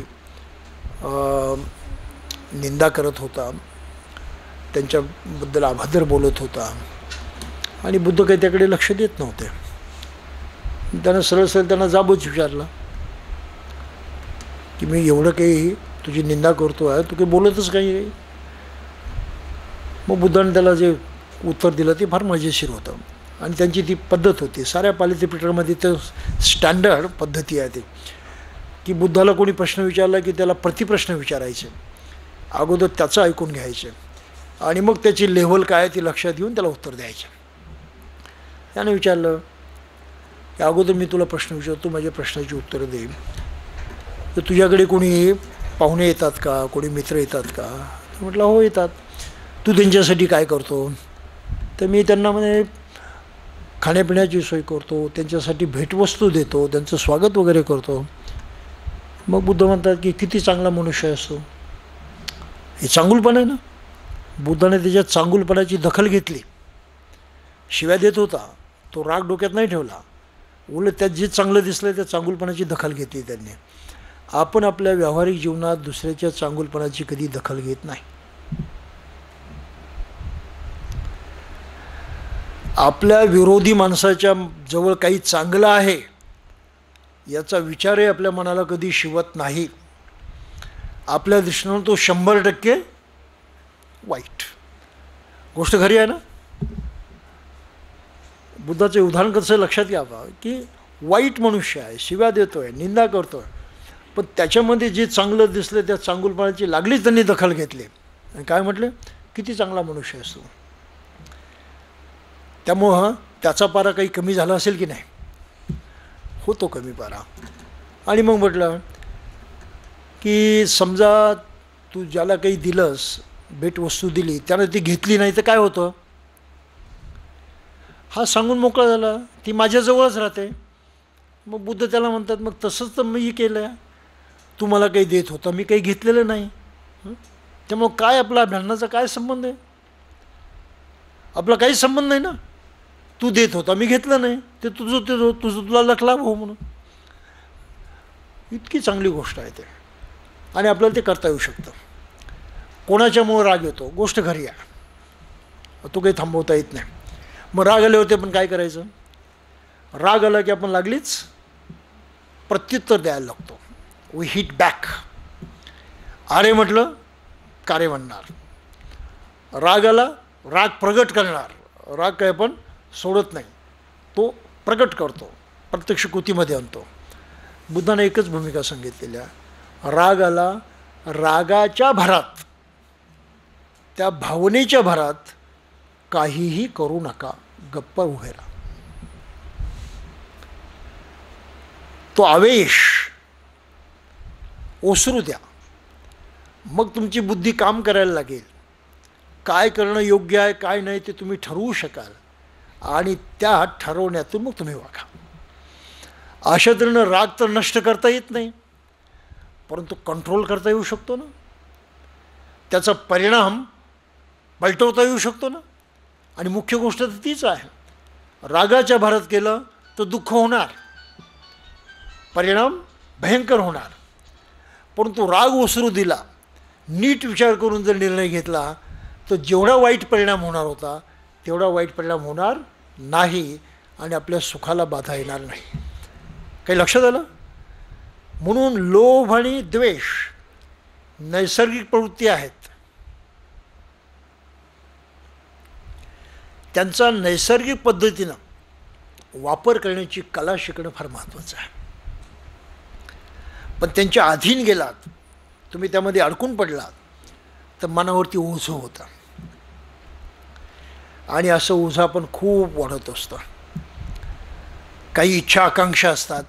Speaker 1: निंदा करत होता, त्यांच्याबद्दल अभद्र बोलत होता आणि बुद्ध काही त्याकडे लक्ष देत नव्हते. त्यानं सरळ त्यांना जाबच विचारला की मी एवढं काही तुझी निंदा करतो आहे, तू काही बोलतच काही. मग बुद्धाने त्याला जे उत्तर दिलं ते फार मजेशीर होतं. आणि त्यांची ती पद्धत होती, साऱ्या पालिथिपिटरमध्ये ते स्टँडर्ड पद्धती आहे ती, की बुद्धाला कोणी प्रश्न विचारला की त्याला प्रतिप्रश्न विचारायचे. अगोदर त्याचं ऐकून घ्यायचे आणि मग त्याची लेव्हल काय आहे ती लक्षात घेऊन त्याला उत्तर द्यायचे. त्याने विचारलं की अगोदर मी तुला प्रश्न विचारतो, माझ्या प्रश्नाची उत्तरं दे. तर तुझ्याकडे कोणी पाहुणे येतात का, कोणी मित्र येतात का? म्हटलं हो येतात. तू त्यांच्यासाठी काय करतो? तर मी त्यांना म्हणजे खाण्यापिण्याची सोय करतो, त्यांच्यासाठी भेटवस्तू देतो, त्यांचं स्वागत वगैरे करतो. मग बुद्ध म्हणतात की किती चांगला मनुष्य असतो. हे चांगुलपण आहे ना. बुद्धाने त्याच्या चांगुलपणाची दखल घेतली. शिव्या देत होता, तो राग डोक्यात नाही ठेवला. उलट त्यात जे चांगलं दिसलं त्या चांगुलपणाची दखल घेतली त्यांनी. आपण आपल्या व्यावहारिक जीवनात दुसऱ्याच्या चांगुलपणाची कधी दखल घेत नाही. आपल्या विरोधी माणसाच्या जवळ काही चांगलं आहे याचा विचारही आपल्या मनाला कधी शिवत नाही. आपल्या दृष्टीने तो 100% वाईट. गोष्ट खरी आहे ना. बुद्धाचे उदाहरण कसं लक्षात घ्यावं की वाईट मनुष्य आहे, शिव्या देतोय, निंदा करतोय, पण त्याच्यामध्ये जे चांगलं दिसलं त्या चांगुलपणाची लागलीच त्यांनी दखल घेतली आणि काय म्हटलं किती चांगला मनुष्य असतो. त्यामुळं त्याचा पारा काही कमी झाला असेल की नाही, होतो कमी पारा. आणि मग म्हटलं की समजा तू ज्याला काही दिलंस, भेटवस्तू दिली, त्यानं ती घेतली नाही तर काय होतं? हा सांगून मोकळा झाला, ती माझ्याजवळच राहते. मग बुद्ध त्याला म्हणतात मग तसंच तर मी केलं. तू मला काही देत होता, मी काही घेतलेलं नाही. त्यामुळं काय आपला भांडणाचा काय संबंध आहे? आपला काहीच संबंध नाही ना. तू देत होता, मी घेतलं नाही, ते तुझं तुला लखला हो म्हणून. इतकी चांगली गोष्ट आहे ते आणि आपल्याला ते करता येऊ शकतं. कोणाच्यामुळं राग येतो, गोष्ट खरी आहे, तो काही थांबवता येत नाही. मग राग आले होते पण काय करायचं? राग आला की आपण लागलीच प्रत्युत्तर द्यायला लागतो. We hit back. अरे म्हटलं कारे म्हणणार. राग आला, राग प्रगट करणार. राग काय आपण सोडत नाही, तो प्रगट करतो, प्रत्यक्ष कृतीमध्ये आणतो. बुद्धाने एकच भूमिका सांगितलेल्या, राग आला, रागाच्या भरात, त्या भावनेच्या भरात काहीही करू नका, गप्प उभे राहा. तो आवेश ओसरू द्या, मग तुमची बुद्धी काम करायला लागेल. काय करणं योग्य आहे काय नाही ते तुम्ही ठरवू शकाल आणि त्या ठरवण्यातून मग तुम्ही वागा. अशा तऱ्हेनं राग तर नष्ट करता येत नाही, परंतु कंट्रोल करता येऊ शकतो ना. त्याचा परिणाम पलटवता येऊ शकतो ना. आणि मुख्य गोष्ट तर तीच आहे, रागाच्या भरात केलं तर दुःख होणार, परिणाम भयंकर होणार. परंतु राग ओसरू दिला, नीट विचार करून जर निर्णय घेतला तर जेवढा वाईट परिणाम होणार होता तेवढा वाईट परिणाम होणार नाही आणि आपल्या सुखाला बाधा येणार नाही. काही लक्षात आलं? म्हणून लोभ आणि द्वेष नैसर्गिक प्रवृत्ती आहेत. त्यांचा नैसर्गिक पद्धतीनं वापर करण्याची कला शिकणं फार महत्त्वाचं आहे. पण त्यांच्या अधीन गेलात, तुम्ही त्यामध्ये अडकून पडलात, तर मनावरती ओझं होतं आणि असं ओझं पण खूप वाढत असतं. काही इच्छा आकांक्षा असतात,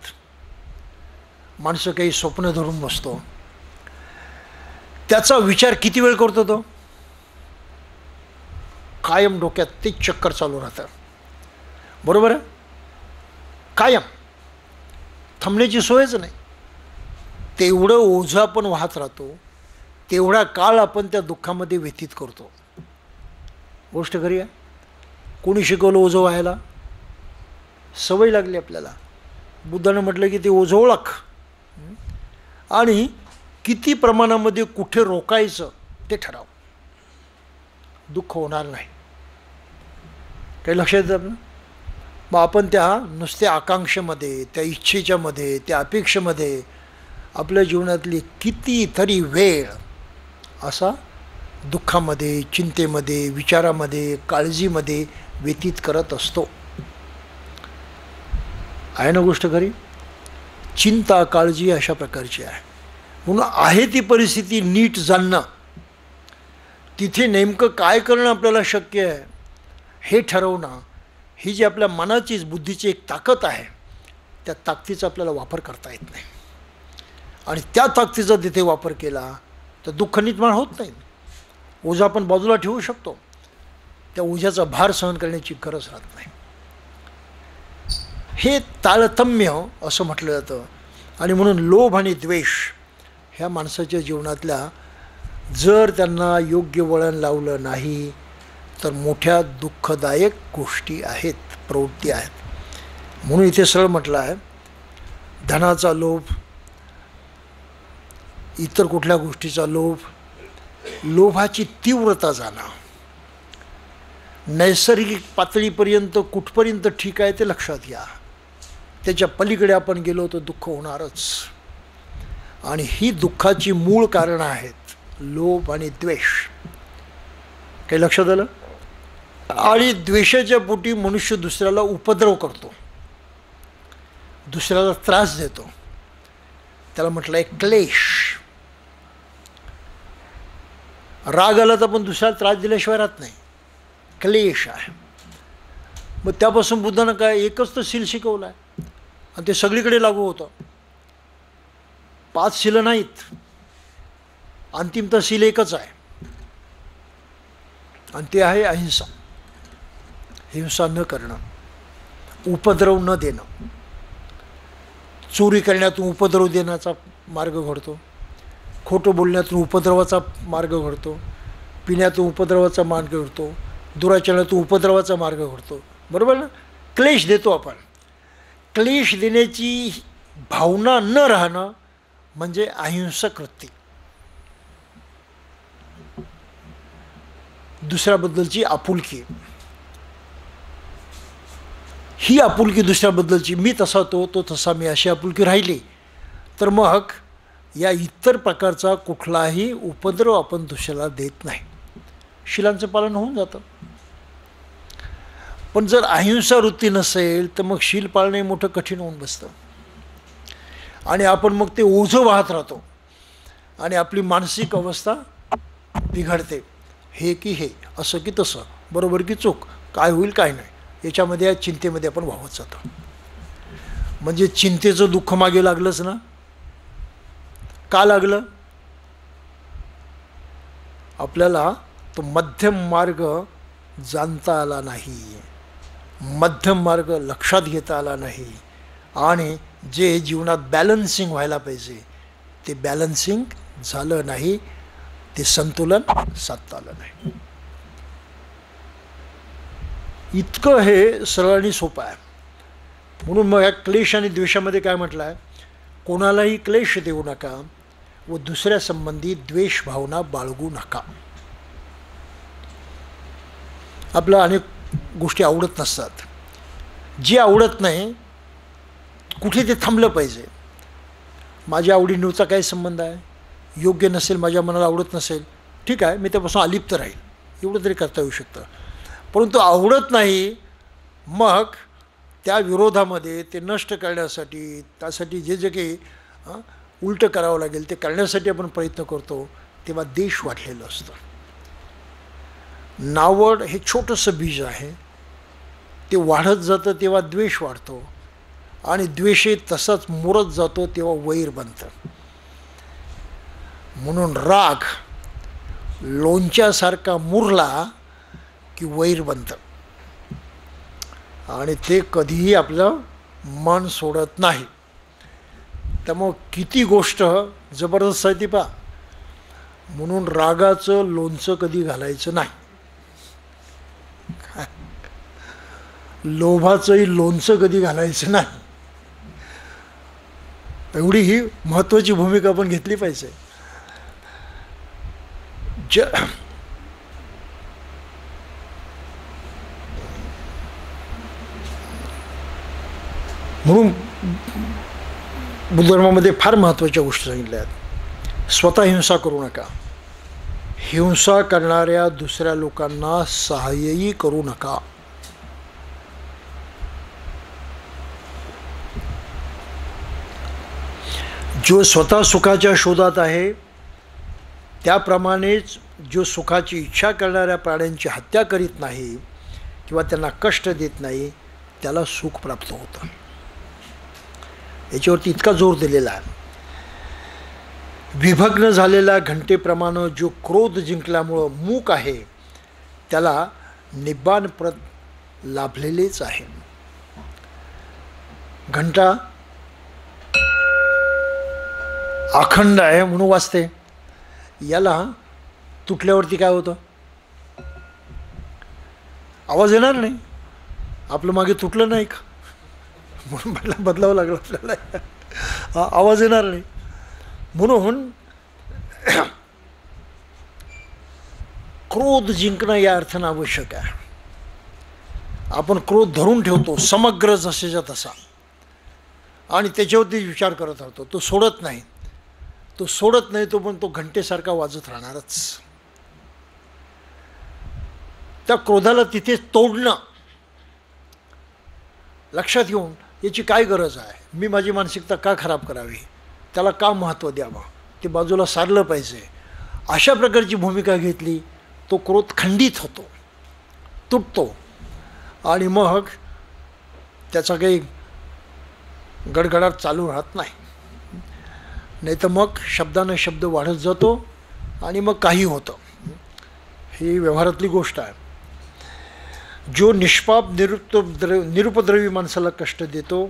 Speaker 1: माणसं काही स्वप्न धरून बसतो, त्याचा विचार किती वेळ करतो तो? कायम डोक्यात तेच चक्कर चालू राहतं, बरोबर आहे? कायम थांबण्याची सोयच नाही. तेवढं ओझं आपण वाहत राहतो, तेवढा काळ आपण त्या दुःखामध्ये व्यतीत करतो. गोष्ट खरी आहे. कोणी शिकवलं ओझं व्हायला? सवय लागली आपल्याला. बुद्धानं म्हटलं की ते ओझं ओळख आणि किती प्रमाणामध्ये कुठे रोकायचं ते ठराव, दुःख होणार नाही. काही लक्षात येतं ना? मग आपण त्या नुसत्या आकांक्षेमध्ये, त्या इच्छेच्यामध्ये, त्या अपेक्षेमध्ये आपल्या जीवनातली कितीतरी वेळ असा दुःखामध्ये, चिंतेमध्ये, विचारामध्ये, काळजीमध्ये व्यतीत करत असतो. आहे ना गोष्ट खरी? चिंता काळजी अशा प्रकारची आहे. म्हणून आहे ती परिस्थिती नीट जाणणं, तिथे नेमकं काय करणं आपल्याला शक्य आहे हे ठरवणं, ही जी आपल्या मनाचीच बुद्धीची एक ताकद आहे, त्या ताकदीचा आपल्याला वापर करता येत नाही. आणि त्या ताकदीचा तिथे वापर केला तर दुःख निर्माण होत नाही. ओझं आपण बाजूला ठेवू शकतो, त्या ओझ्याचा भार सहन करण्याची गरज राहत नाही. हे तारतम्य असं म्हटलं जातं. आणि म्हणून लोभ आणि द्वेष ह्या माणसाच्या जीवनातल्या जर त्यांना योग्य वळण लावलं नाही तर मोठ्या दुःखदायक गोष्टी आहेत, प्रवृत्ती आहेत. म्हणून इथे सरळ म्हटलं आहे, धनाचा लोभ, इतर कुठल्या गोष्टीचा लोभ, लोभाची तीव्रता जाणं, नैसर्गिक पातळीपर्यंत कुठपर्यंत ठीक आहे ते लक्षात घ्या. त्याच्या पलीकडे आपण गेलो तर दुःख होणारच. आणि ही दुःखाची मूळ कारणं आहेत लोभ आणि द्वेष. काही लक्षात आलं? आणि द्वेषाच्या पोटी मनुष्य दुसऱ्याला उपद्रव करतो, दुसऱ्याला त्रास देतो. त्याला म्हटलं आहे क्लेश. राग आला तर आपण दुसऱ्याला त्रास दिल्याशिवाय राहत नाही, क्लेश आहे. मग त्यापासून बुद्धानं काय एकच तर शील शिकवलं आहे आणि ते सगळीकडे लागू होतं. 5 शीलं नाहीत, अंतिमतः शील एकच आहे आणि ते आहे अहिंसा. हिंसा न करणं, उपद्रव न देणं. चोरी करण्यातून उपद्रव देण्याचा मार्ग घडतो, खोटं बोलण्यातून उपद्रवाचा मार्ग घडतो, पिण्यातून उपद्रवाचा मार्ग घडतो, दुराचरणातून उपद्रवाचा मार्ग घडतो, बरोबर ना? क्लेश देतो आपण. क्लेश देण्याची भावना न राहणं म्हणजे अहिंसक कृत्य. दुसऱ्याबद्दलची आपुलकी, ही आपुलकी दुसऱ्याबद्दलची, मी तसा तो तसा मी, अशी आपुलकी राहिली तर मग या इतर प्रकारचा कुठलाही उपद्रव आपण दुसऱ्याला देत नाही, शीलांचं पालन होऊन जातं. पण जर अहिंसा वृत्ती नसेल तर मग शील पाळणे मोठं कठीण होऊन बसतं आणि आपण मग ते ओझं वाहत राहतो आणि आपली मानसिक अवस्था बिघडते. हे की हे, असं की तसं, बरोबर की चूक, काय होईल काय नाही, याच्यामध्ये या चिंतेमध्ये आपण वाहत जातो. म्हणजे चिंतेचं दुःख मागे लागलंच ना. का लागलं? आपल्याला तो मध्यम मार्ग जाणता आला नाही, मध्यम मार्ग लक्षात घेता आला नाही, आणि जे जीवनात बॅलन्सिंग व्हायला पाहिजे ते बॅलन्सिंग झालं नाही, ते संतुलन साधता आलं नाही. इतकं हे सरळ आणि सोपं आहे. म्हणून मग या क्लेश आणि द्वेषामध्ये काय म्हटलं आहे? कोणालाही क्लेश देऊ नका व दुसऱ्या संबंधी द्वेष भावना बाळगू नका. आपल्या अनेक गोष्टी आवडत नसतात, जी आवडत नाही कुठे ते थांबलं पाहिजे. माझ्या आवडीनिवडीचा काय संबंध आहे? योग्य नसेल, माझ्या मनाला आवडत नसेल, ठीक आहे, मी त्यापासून अलिप्त राहील, एवढं तरी करता येऊ शकतं. परंतु आवडत नाही, मग त्या विरोधामध्ये ते नष्ट करण्यासाठी, त्यासाठी जे जे काही उलटं करावं लागेल ते करण्यासाठी आपण प्रयत्न करतो, तेव्हा द्वेष वाढलेलं असतं. नावड हे छोटंसं बीज आहे, ते वाढत जातं तेव्हा द्वेष वाढतो, आणि द्वेषही तसाच मुरत जातो तेव्हा वैर बनतं. म्हणून राग लोणच्यासारखा मुरला की वैर बनतं, आणि ते कधीही आपलं मन सोडत नाही. त्यामुळं किती गोष्ट जबरदस्त आहे ती पहा. म्हणून रागाचं लोणचं कधी घालायचं नाही, लोभाचंही लोणचं कधी घालायचं नाही. एवढी ही महत्त्वाची भूमिका आपण घेतली पाहिजे. म्हणून बुद्ध धर्मामध्ये फार महत्त्वाच्या गोष्टी सांगितल्या आहेत. स्वतः हिंसा करू नका, हिंसा करणाऱ्या दुसऱ्या लोकांना सहाय्यही करू नका. जो स्वतः सुखाच्या शोधात आहे, त्याप्रमाणेच जो सुखाची इच्छा करणाऱ्या प्राण्यांची हत्या करीत नाही किंवा त्यांना कष्ट देत नाही, त्याला सुख प्राप्त होतं. याच्यावरती इतका जोर दिलेला आहे. विभग्न झालेल्या घंटेप्रमाणे जो क्रोध जिंकल्यामुळं मूक आहे, त्याला निब्बाण प्रत लाभलेलेच आहे. घंटा अखंड आहे म्हणून वाजते, याला तुटल्यावरती काय होतं? आवाज येणार नाही. आपलं मागे तुटलं नाही का, म्हणून बदलावं लागलं आपल्याला, आवाज येणार नाही. म्हणून क्रोध जिंकणं या अर्थानं आवश्यक आहे. आपण क्रोध धरून ठेवतो समग्र जसेच्या तसा, आणि त्याच्यावरती विचार करत राहतो, तो सोडत नाही, तो सोडत नाही, तो पण तो घंटेसारखा वाजत राहणारच. त्या क्रोधाला तिथे तोडणं, लक्षात घेऊन याची काय गरज आहे, मी माझी मानसिकता का खराब करावी, त्याला का महत्त्व द्यावं, ते बाजूला सारलं पाहिजे, अशा प्रकारची भूमिका घेतली, तो क्रोध खंडित होतो, तुटतो, आणि मग त्याचा काही गडगडाट चालू राहत नाही. नाही तर मग शब्दानं शब्द वाढत जातो आणि मग काही होतं. ही व्यवहारातली गोष्ट आहे. जो निष्पाप निरुपद्रवी माणसाला कष्ट देतो,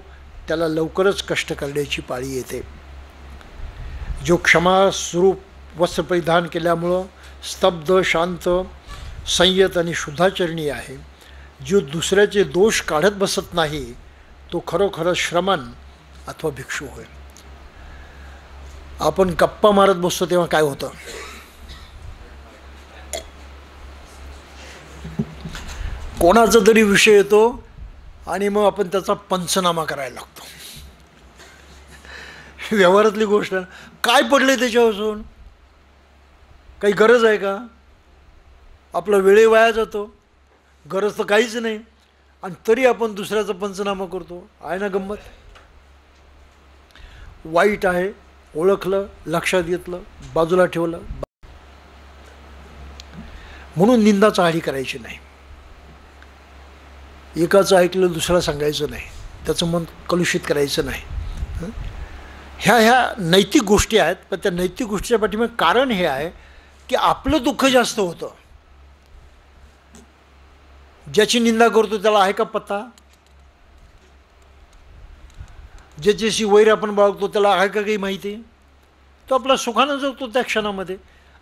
Speaker 1: त्याला लवकरच कष्ट करण्याची पाळी येते. जो क्षमा स्वरूप वस्त्र परिधान केल्यामुळं स्तब्ध, शांत, संयत आणि शुद्धाचरणी आहे, जो दुसऱ्याचे दोष काढत बसत नाही, तो खरोखर श्रमण अथवा भिक्षू होय. आपण गप्पा मारत बसतो तेव्हा काय होतं? कोणाचा तरी विषय येतो आणि मग आपण त्याचा पंचनामा करायला लागतो. व्यवहारातली गोष्ट, काय पडले त्याच्यापासून, काही गरज आहे का? आपला वेळ वाया जातो, गरज तर काहीच नाही, आणि तरी आपण दुसऱ्याचा पंचनामा करतो. आहे ना गंमत? वाईट आहे, ओळखलं, लक्षात घेतलं, बाजूला ठेवलं. म्हणून निंदा चाळी करायची नाही. एकाचं ऐकलं दुसरा सांगायचं नाही, त्याचं मन कलुषित करायचं नाही. ह्या नैतिक गोष्टी आहेत. पण त्या नैतिक गोष्टीच्या पाठीमागे कारण हे आहे की आपलं दुःख जास्त होतं. ज्याची निंदा करतो त्याला आहे का पत्ता? ज्याच्याशी वैर आपण बाळगतो त्याला आहे का काही माहिती? तो आपला सुखानं जगतो त्या क्षणामध्ये.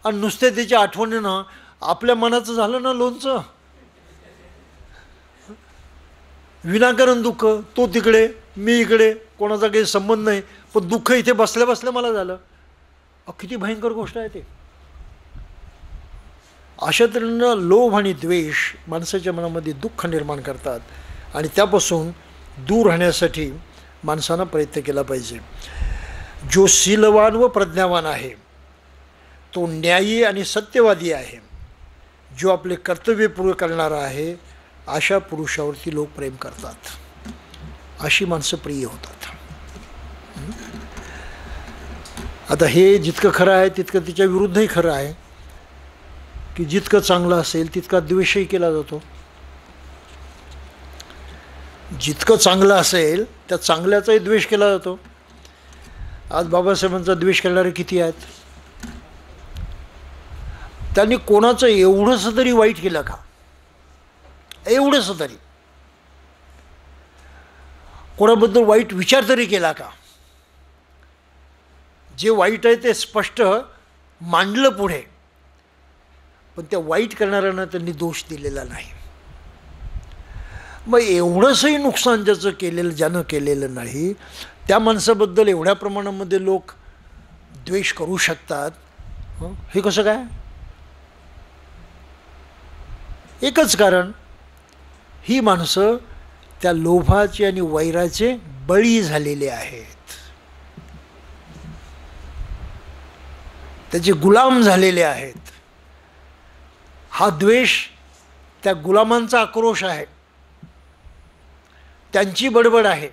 Speaker 1: आणि नुसते त्याच्या आठवणीनं आपल्या मनाचं झालं ना लोणचं. विनाकारण दुःख, तो तिकडे मी इकडे, कोणाचा काही संबंध नाही, पण दुःख इथे बसल्या बसल्या मला झालं. किती भयंकर गोष्ट आहे ते. अशा तऱ्हेनं लोभ आणि द्वेष माणसाच्या मनामध्ये दुःख निर्माण करतात आणि त्यापासून दूर राहण्यासाठी माणसानं प्रयत्न केला पाहिजे. जो शीलवान व प्रज्ञावान आहे, तो न्यायी आणि सत्यवादी आहे, जो आपले कर्तव्य पूर्ण करणारा आहे, अशा पुरुषावरती लोक प्रेम करतात. अशी माणसं प्रिय होतात. आता हे जितकं खरं आहे तितकं तिच्या विरुद्धही खरं आहे की जितकं चांगलं असेल तितका द्वेषही केला जातो. जितकं चांगलं असेल त्या चांगल्याचाही द्वेष केला जातो. आज बाबासाहेबांचा द्वेष करणारे किती आहेत? त्यांनी कोणाचं एवढंसं तरी वाईट केलं का? एवढंसं तरी कोणाबद्दल वाईट विचार तरी केला का? जे वाईट आहे ते स्पष्ट मांडलं पुढे, पण त्या वाईट करणाऱ्यांना त्यांनी दोष दिलेला नाही. मग एवढंसं नुकसान ज्यानं केलेलं नाही त्या माणसाबद्दल एवढ्या प्रमाणामध्ये लोक द्वेष करू शकतात, हे कसं काय? एकच कारण, ही माणसं त्या लोभाचे आणि वैराचे बळी झालेले आहेत, त्याचे गुलाम झालेले आहेत. हा द्वेष त्या गुलामांचा आक्रोश आहे, त्यांची बडबड आहे,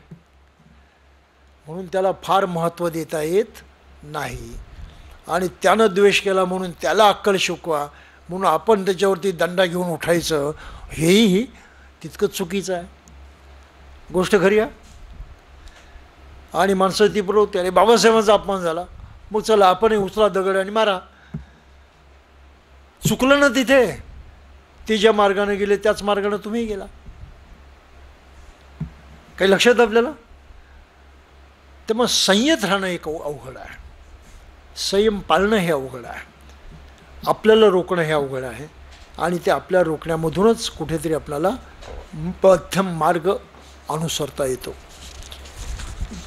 Speaker 1: म्हणून त्याला फार महत्त्व देता येत नाही. आणि त्यानं द्वेष केला म्हणून त्याला अक्कल शिकवा म्हणून आपण त्याच्यावरती दंडा घेऊन उठायचं, हेही तितकंच चुकीचं आहे. गोष्ट खरी आहे. आणि माणसं ती प्रवृत्ती, अरे बाबासाहेबांचा अपमान झाला, मग चला आपणही उचला दगड आणि मारा. चुकलं ना तिथे, ते ज्या मार्गाने गेले त्याच मार्गाने तुम्ही गेला. काही लक्षात आपल्याला? तर मग संयत राहणं एक अवघड आहे, संयम पाळणं हे अवघड आहे, आपल्याला रोखणं हे अवघड आहे. आणि ते आपल्या रोखण्यामधूनच कुठेतरी आपल्याला मध्यम मार्ग अनुसरता येतो.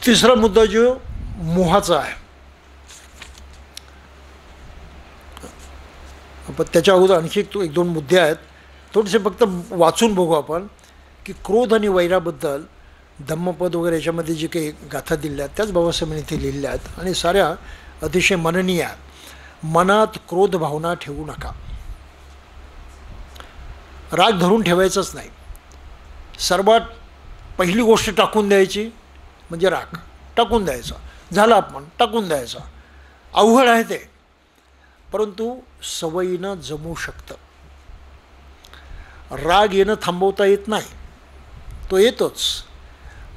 Speaker 1: तिसरा मुद्दा जो मोहाचा आहे, पण त्याच्या अगोदर आणखी एक दोन मुद्दे आहेत, थोडेसे फक्त वाचून बघू आपण. की क्रोध आणि वैराबद्दल धम्मपद वगैरे याच्यामध्ये जे काही गाथा दिल्या आहेत त्याच बाबासाहेबांनी इथे लिहिल्या आहेत आणि साऱ्या अतिशय मननीय आहेत. मनात क्रोध भावना ठेवू नका. राग धरून ठेवायचाच नाही. सर्वात पहिली गोष्ट टाकून द्यायची म्हणजे राग टाकून द्यायचा. झाला अपमान, टाकून द्यायचा. अवघड आहे ते, परंतु सवयीनं जमू शकतं. राग येणं थांबवता येत नाही, तो येतोच,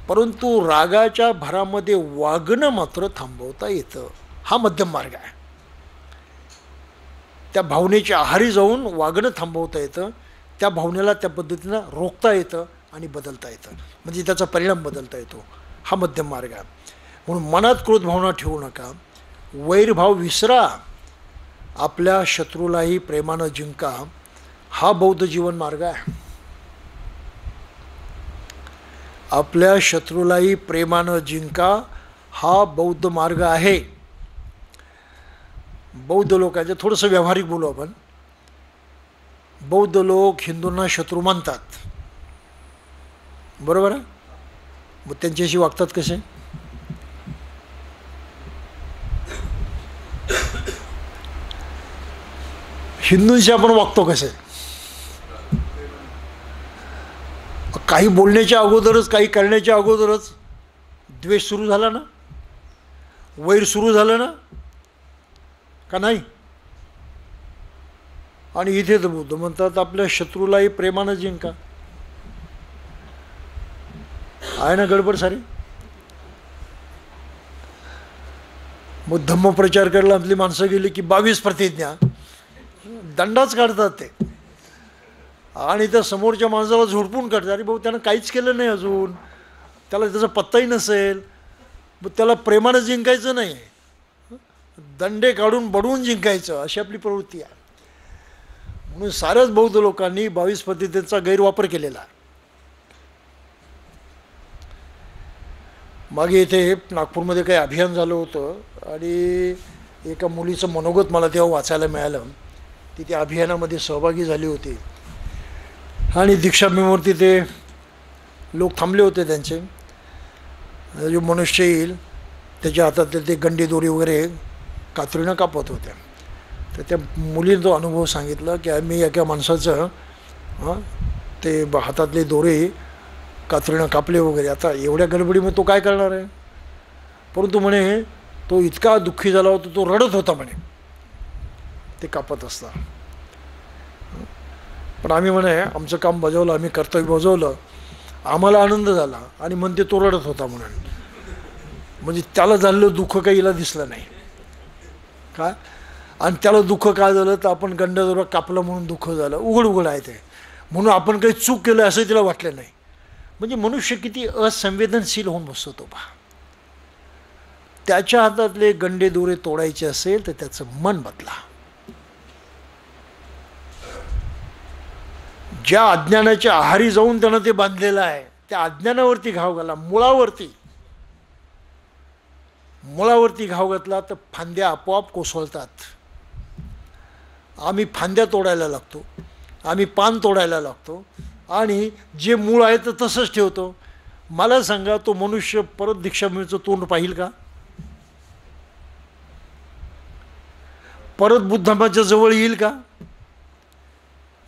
Speaker 1: परंतु रागाच्या भरामध्ये वागणं मात्र थांबवता येतं. हा मध्यम मार्ग आहे. त्या भावनेच्या आहारी जाऊन वागणं थांबवता येतं, त्या भावनेला त्या पद्धतीनं रोखता येतं आणि बदलता येतं, म्हणजे त्याचा परिणाम बदलता येतो. हा मध्यम मार्ग आहे. म्हणून मनात क्रोध भावना ठेवू नका. वैरभाव विसरा. आपल्या शत्रूलाही प्रेमानं जिंका. हा बौद्ध जीवन मार्ग आहे. आपल्या शत्रूलाही प्रेमानं जिंका हा बौद्ध मार्ग आहे. बौद्ध लोकांचे थोडंसं व्यावहारिक बोलू आपण. बौद्ध लोक हिंदूंना शत्रू मानतात, बरोबर आहे? मग त्यांच्याशी वागतात कसे? हिंदूंशी आपण वागतो कसे? काही बोलण्याच्या अगोदरच, काही करण्याच्या अगोदरच द्वेष सुरू झाला ना, वैर सुरू झालं ना, का नाही? आणि इथे तर बुद्ध म्हणतात आपल्या शत्रूलाही प्रेमानं जिंका. आहे ना गडबड सारी. मग धम्मप्रचार करायला आपली माणसं गेली की 22 प्रतिज्ञा, दंडाच काढतात ते. आणि त्या समोरच्या माणसाला झोडपून काढतात. अरे भाऊ त्यानं काहीच केलं नाही अजून, त्याला त्याचा पत्ताही नसेल, मग त्याला प्रेमानं जिंकायचं नाही, दंडे काढून बडवून जिंकायचं, अशी आपली प्रवृत्ती आहे. म्हणून साऱ्याच बौद्ध लोकांनी 22 पद्धतींचा गैरवापर केलेला. मागे इथे नागपूरमध्ये काही अभियान झालं होतं आणि एका मुलीचं मनोगत मला तेव्हा वाचायला मिळालं. ती त्या अभियानामध्ये सहभागी झाली होती आणि दीक्षाभूमीवरती ते लोक थांबले होते. त्यांचे जो मनुष्य येईल त्याच्या हातातले ते गंडी दोरी वगैरे कात्रीनं कापत होत्या. तर त्या मुलीने तो अनुभव सांगितला की आम्ही एका माणसाचं ते हातातले दोरे कात्रीनं कापले वगैरे. आता एवढ्या गडबडीमध्ये तो काय करणार आहे, परंतु म्हणे तो इतका दुःखी झाला होता, तो रडत होता म्हणे ते कापत असता. पण आम्ही म्हणे आमचं काम बजावलं, आम्ही कर्तव्य बजावलं, आम्हाला आनंद झाला, आणि म्हणते तो रडत होता म्हणून. म्हणजे त्याला झालेलं दुःख काही हिला दिसलं नाही का. आणि त्याला दुःख काय झालं तर आपण गंडादोरा कापलं म्हणून दुःख झालं, उघड उघड आहे ते, म्हणून आपण काही चूक केलं असं तिला वाटलं नाही. म्हणजे मनुष्य किती असंवेदनशील होऊन बसतो तो पहा. त्याच्या हातातले गंडे दोरे तोडायचे असेल तर त्याचं मन बदला. ज्या अज्ञानाच्या आहारी जाऊन त्यानं ते बांधलेलं आहे त्या अज्ञानावरती घाव घाला. मुळावरती घाव घातला तर फांद्या आपोआप कोसळतात. आम्ही फांद्या तोडायला लागतो, आम्ही पान तोडायला लागतो, आणि जे मूळ आहे तर तसंच ठेवतो. मला सांगा तो मनुष्य परत दीक्षाभूमीचं तोंड पाहिल का, परत बुद्धधर्माच्या जवळ येईल का.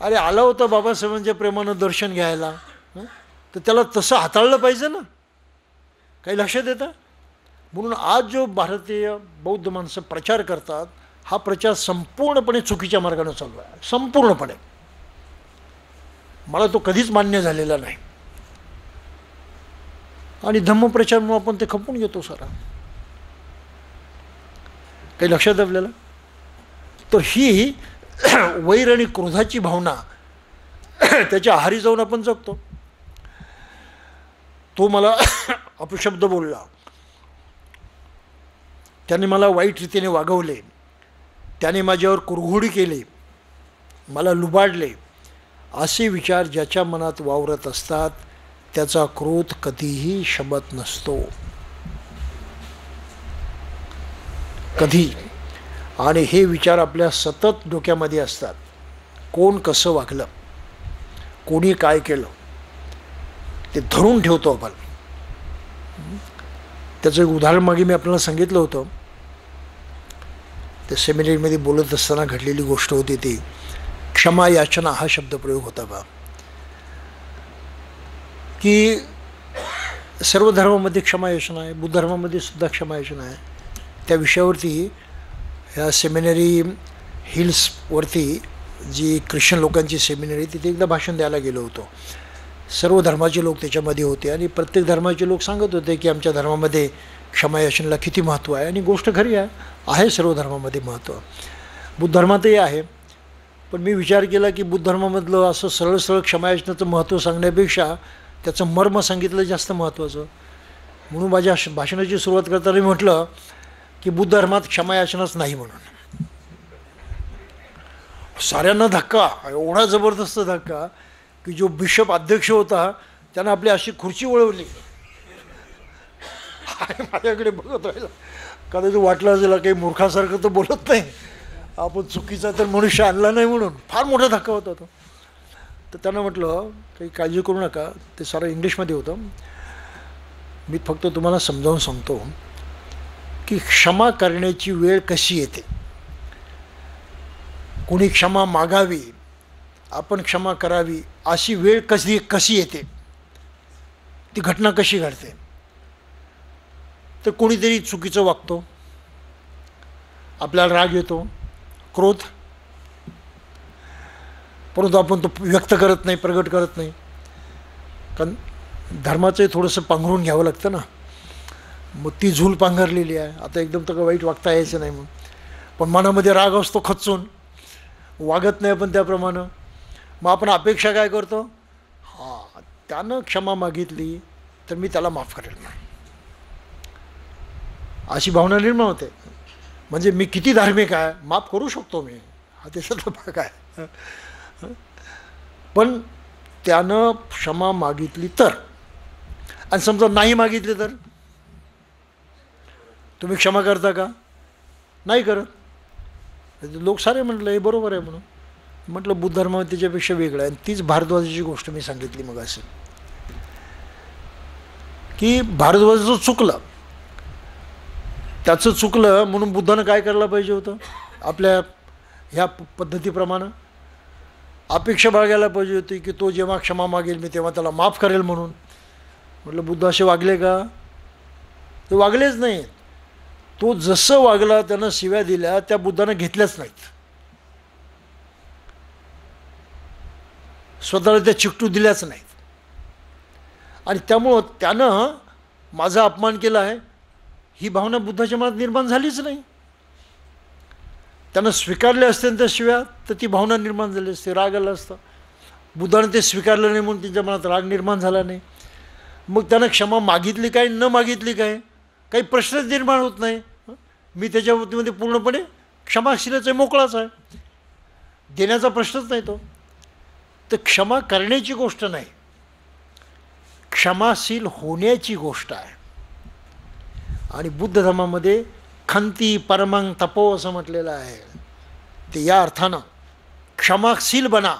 Speaker 1: अरे आला होता बाबासाहेबांच्या प्रेमानं दर्शन घ्यायला, तर त्याला तसं हाताळलं पाहिजे ना. काही लक्षात येतं. म्हणून आज जो भारतीय बौद्ध माणसं प्रचार करतात हा प्रचार संपूर्णपणे चुकीच्या मार्गाने चालू आहे, संपूर्णपणे. मला तो कधीच मान्य झालेला नाही. आणि धम्मप्रचार म्हणून आपण ते खपून घेतो सारा. काही लक्षात आपल्याला. तर ही वैर आणि क्रोधाची भावना त्याच्या आहारी जाऊन आपण जगतो. तो मला अपशब्द बोलला, त्याने मला वाईट रीतीने वागवले, त्याने माझ्यावर कुरघोडी केली, मला लुबाडले, असे विचार ज्याच्या मनात वावरत असतात त्याचा क्रोध कधीही शमत नसतो, कधी. आणि हे विचार आपल्या सतत डोक्यामध्ये असतात. कोण कसं वागलं, कोणी काय केलं ते धरून ठेवतो आपण. त्याचं एक उदाहरण मागे मी आपल्याला सांगितलं होतं. ते सेमिनारीमध्ये बोलत असताना घडलेली गोष्ट होती ती क्षमा याचना हा शब्दप्रयोग होता बा. की सर्व धर्मामध्ये क्षमा याचना आहे, बुद्ध धर्मामध्ये सुद्धा क्षमा याचना आहे. त्या विषयावरती ह्या सेमिनरी हिल्सवरती जी ख्रिश्चन लोकांची सेमिनरी तिथे एकदा भाषण द्यायला गेलो होतो. सर्व धर्माचे लोक त्याच्यामध्ये होते आणि प्रत्येक धर्माचे लोक सांगत होते की आमच्या धर्मामध्ये क्षमायाचनेला किती महत्त्व आहे. आणि गोष्ट खरी आहे सर्व धर्मामध्ये महत्त्व, बुद्ध धर्मातही आहे. पण मी विचार केला की बुद्ध धर्मामधलं असं सरळ सरळ क्षमायाचनेचं महत्त्व सांगण्यापेक्षा त्याचं मर्म सांगितलं जास्त महत्त्वाचं. म्हणून माझ्या भाषणाची सुरुवात करताना मी म्हटलं की बुद्ध धर्मात क्षमायाचनाच नाही म्हणून. साऱ्यांना धक्का, एवढा जबरदस्त धक्का की जो बिशप अध्यक्ष होता त्यानं आपली अशी खुर्ची वळवली आणि माझ्याकडे बघत राहिला. कदाचित वाटलं असेल काही मूर्खासारखं तर बोलत नाही आपण, चुकीचा तर मनुष्य आणला नाही म्हणून. फार मोठा धक्का होता तो. तर त्यांना म्हटलं काही काळजी करू नका, ते सारं इंग्लिशमध्ये होतं. मी फक्त तुम्हाला समजावून सांगतो की क्षमा करण्याची वेळ कशी येते. कोणी क्षमा मागावी, आपण क्षमा करावी अशी वेळ कशी येते, ती घटना कशी घडते. तर कोणीतरी चुकीचं वागतो, आपल्याला राग येतो, क्रोध, परंतु आपण तो व्यक्त करत नाही, प्रगट करत नाही. कारण धर्माचंही थोडंसं पांघरून घ्यावं लागतं ना. मग ती झूल पांघरलेली आहे. आता एकदम तर वाईट वागता यायचं नाही मग, पण मनामध्ये राग असतो खचून, वागत नाही आपण त्याप्रमाणे. मग आपण अपेक्षा काय करतो, हां त्यानं क्षमा मागितली तर मी त्याला माफ करेल ना, अशी भावना निर्माण होते. म्हणजे मी किती धार्मिक आहे, माफ करू शकतो मी, हा त्याच्यातला भाग आहे. पण त्यानं क्षमा मागितली तर, आणि समजा नाही मागितली तर तुम्ही क्षमा करता का? नाही करत. लोक सारे म्हटलं हे बरोबर आहे म्हणून. म्हटलं बुद्ध धर्म त्याच्यापेक्षा वेगळं आहे. आणि तीच भारद्वाजाची गोष्ट मी सांगितली मग असं, की भारद्वाजाचं चुकलं, त्याचं चुकलं म्हणून बुद्धानं काय करायला पाहिजे होतं, आपल्या ह्या पद्धतीप्रमाणे अपेक्षा बाळगायला पाहिजे होती की तो जेव्हा क्षमा मागेल मी तेव्हा त्याला माफ करेल म्हणून. म्हटलं बुद्ध असे वागले का? ते वागलेच नाही. तो जसं वागला, त्यानं शिव्या दिल्या त्या बुद्धानं घेतल्याच नाहीत, स्वतःला त्या चिकटू दिल्याच नाहीत. आणि त्यामुळं त्यानं माझा अपमान केला आहे ही भावना बुद्धाच्या मनात निर्माण झालीच नाही. त्यानं स्वीकारले असते त्या शिव्या तर ती भावना निर्माण झाली असते, राग आला असता. बुद्धानं ते स्वीकारलं नाही म्हणून त्यांच्या मनात राग निर्माण झाला नाही. मग त्यानं क्षमा मागितली काय न मागितली काय, काही प्रश्नच निर्माण होत नाही. मी त्याच्या बाबतीमध्ये पूर्णपणे क्षमाशीलच आहे, मोकळाच आहे, देण्याचा प्रश्नच नाही तो. तर क्षमा करण्याची गोष्ट नाही, क्षमाशील होण्याची गोष्ट आहे. आणि बुद्ध धर्मामध्ये खंती परमं तपो असं म्हटलेलं आहे. ते या अर्थानं क्षमाशील बना.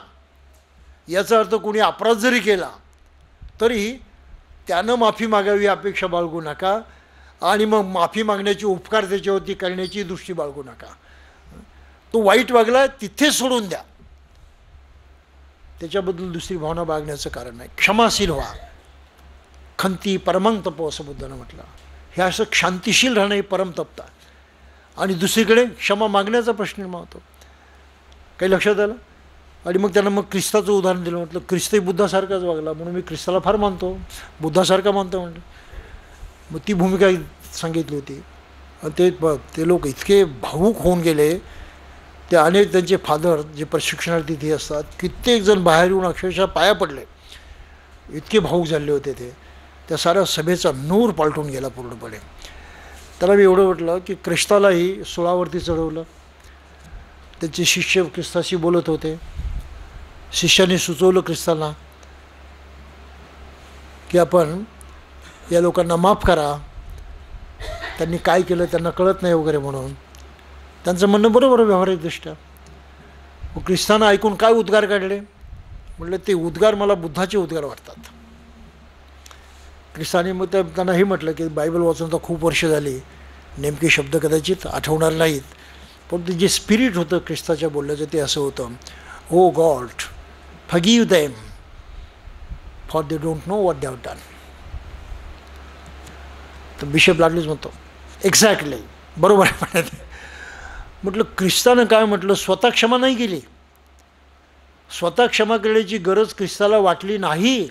Speaker 1: याचा अर्थ कोणी अपराध जरी केला तरी त्यानं माफी मागावी अपेक्षा बाळगू नका, आणि मग माफी मागण्याची उपकार त्याच्यावरती करण्याची दृष्टी बाळगू नका. तो वाईट वागला तिथे सोडून द्या, त्याच्याबद्दल दुसरी भावना बाळगण्याचं कारण नाही. क्षमाशील व्हा. खंती परमं तपो असं बुद्धानं म्हटलं. हे असं शांतिशील राहणं हे परम तपता. आणि दुसरीकडे क्षमा मागण्याचा प्रश्न निर्माण होतो. काही लक्षात आलं? आणि मग त्यांना मग ख्रिस्ताचं उदाहरण दिलं. म्हटलं ख्रिस्तही बुद्धासारखाच वागला म्हणून मी ख्रिस्ताला फार मानतो, बुद्धासारखा मानतो म्हटलं. मग ती भूमिका सांगितली होती. आणि ते लोक इतके भावूक होऊन गेले. ते अनेक त्यांचे फादर जे प्रशिक्षणार्थी तिथे असतात, कित्येक जण बाहेर येऊन अक्षरशः पाया पडले, इतके भावूक झाले होते ते. त्या साऱ्या सभेचा नूर पालटून गेला पूर्णपणे. त्याला मी एवढं वाटलं की ख्रिस्तालाही सुळावरती चढवलं. त्यांचे शिष्य ख्रिस्ताशी बोलत होते. शिष्याने सुचवलं ख्रिस्ताला की आपण या लोकांना माफ करा, त्यांनी काय केलं त्यांना कळत नाही वगैरे म्हणून. त्यांचं म्हणणं बरोबर व्यावहारिकदृष्ट्या. मग ख्रिस्तानं ऐकून काय उद्गार काढले? म्हटलं ते उद्गार मला बुद्धाचे उद्गार वाटतात. ख्रिस्ताने मग त्यांना हे म्हटलं की बायबल वाचून तर खूप वर्ष झाली, नेमके शब्द कदाचित आठवणार नाहीत, पण ते जे स्पिरिट होतं ख्रिस्ताच्या बोलण्याचं ते असं होतं, O God forgive them for they don't know what they have done. तर बिशप लागलीच म्हणतो एक्झॅक्टली बरोबर आहे म्हणत. म्हटलं ख्रिस्तानं काय म्हटलं, स्वतः क्षमा नाही केली, स्वतः क्षमा करण्याची गरज ख्रिस्ताला वाटली नाही.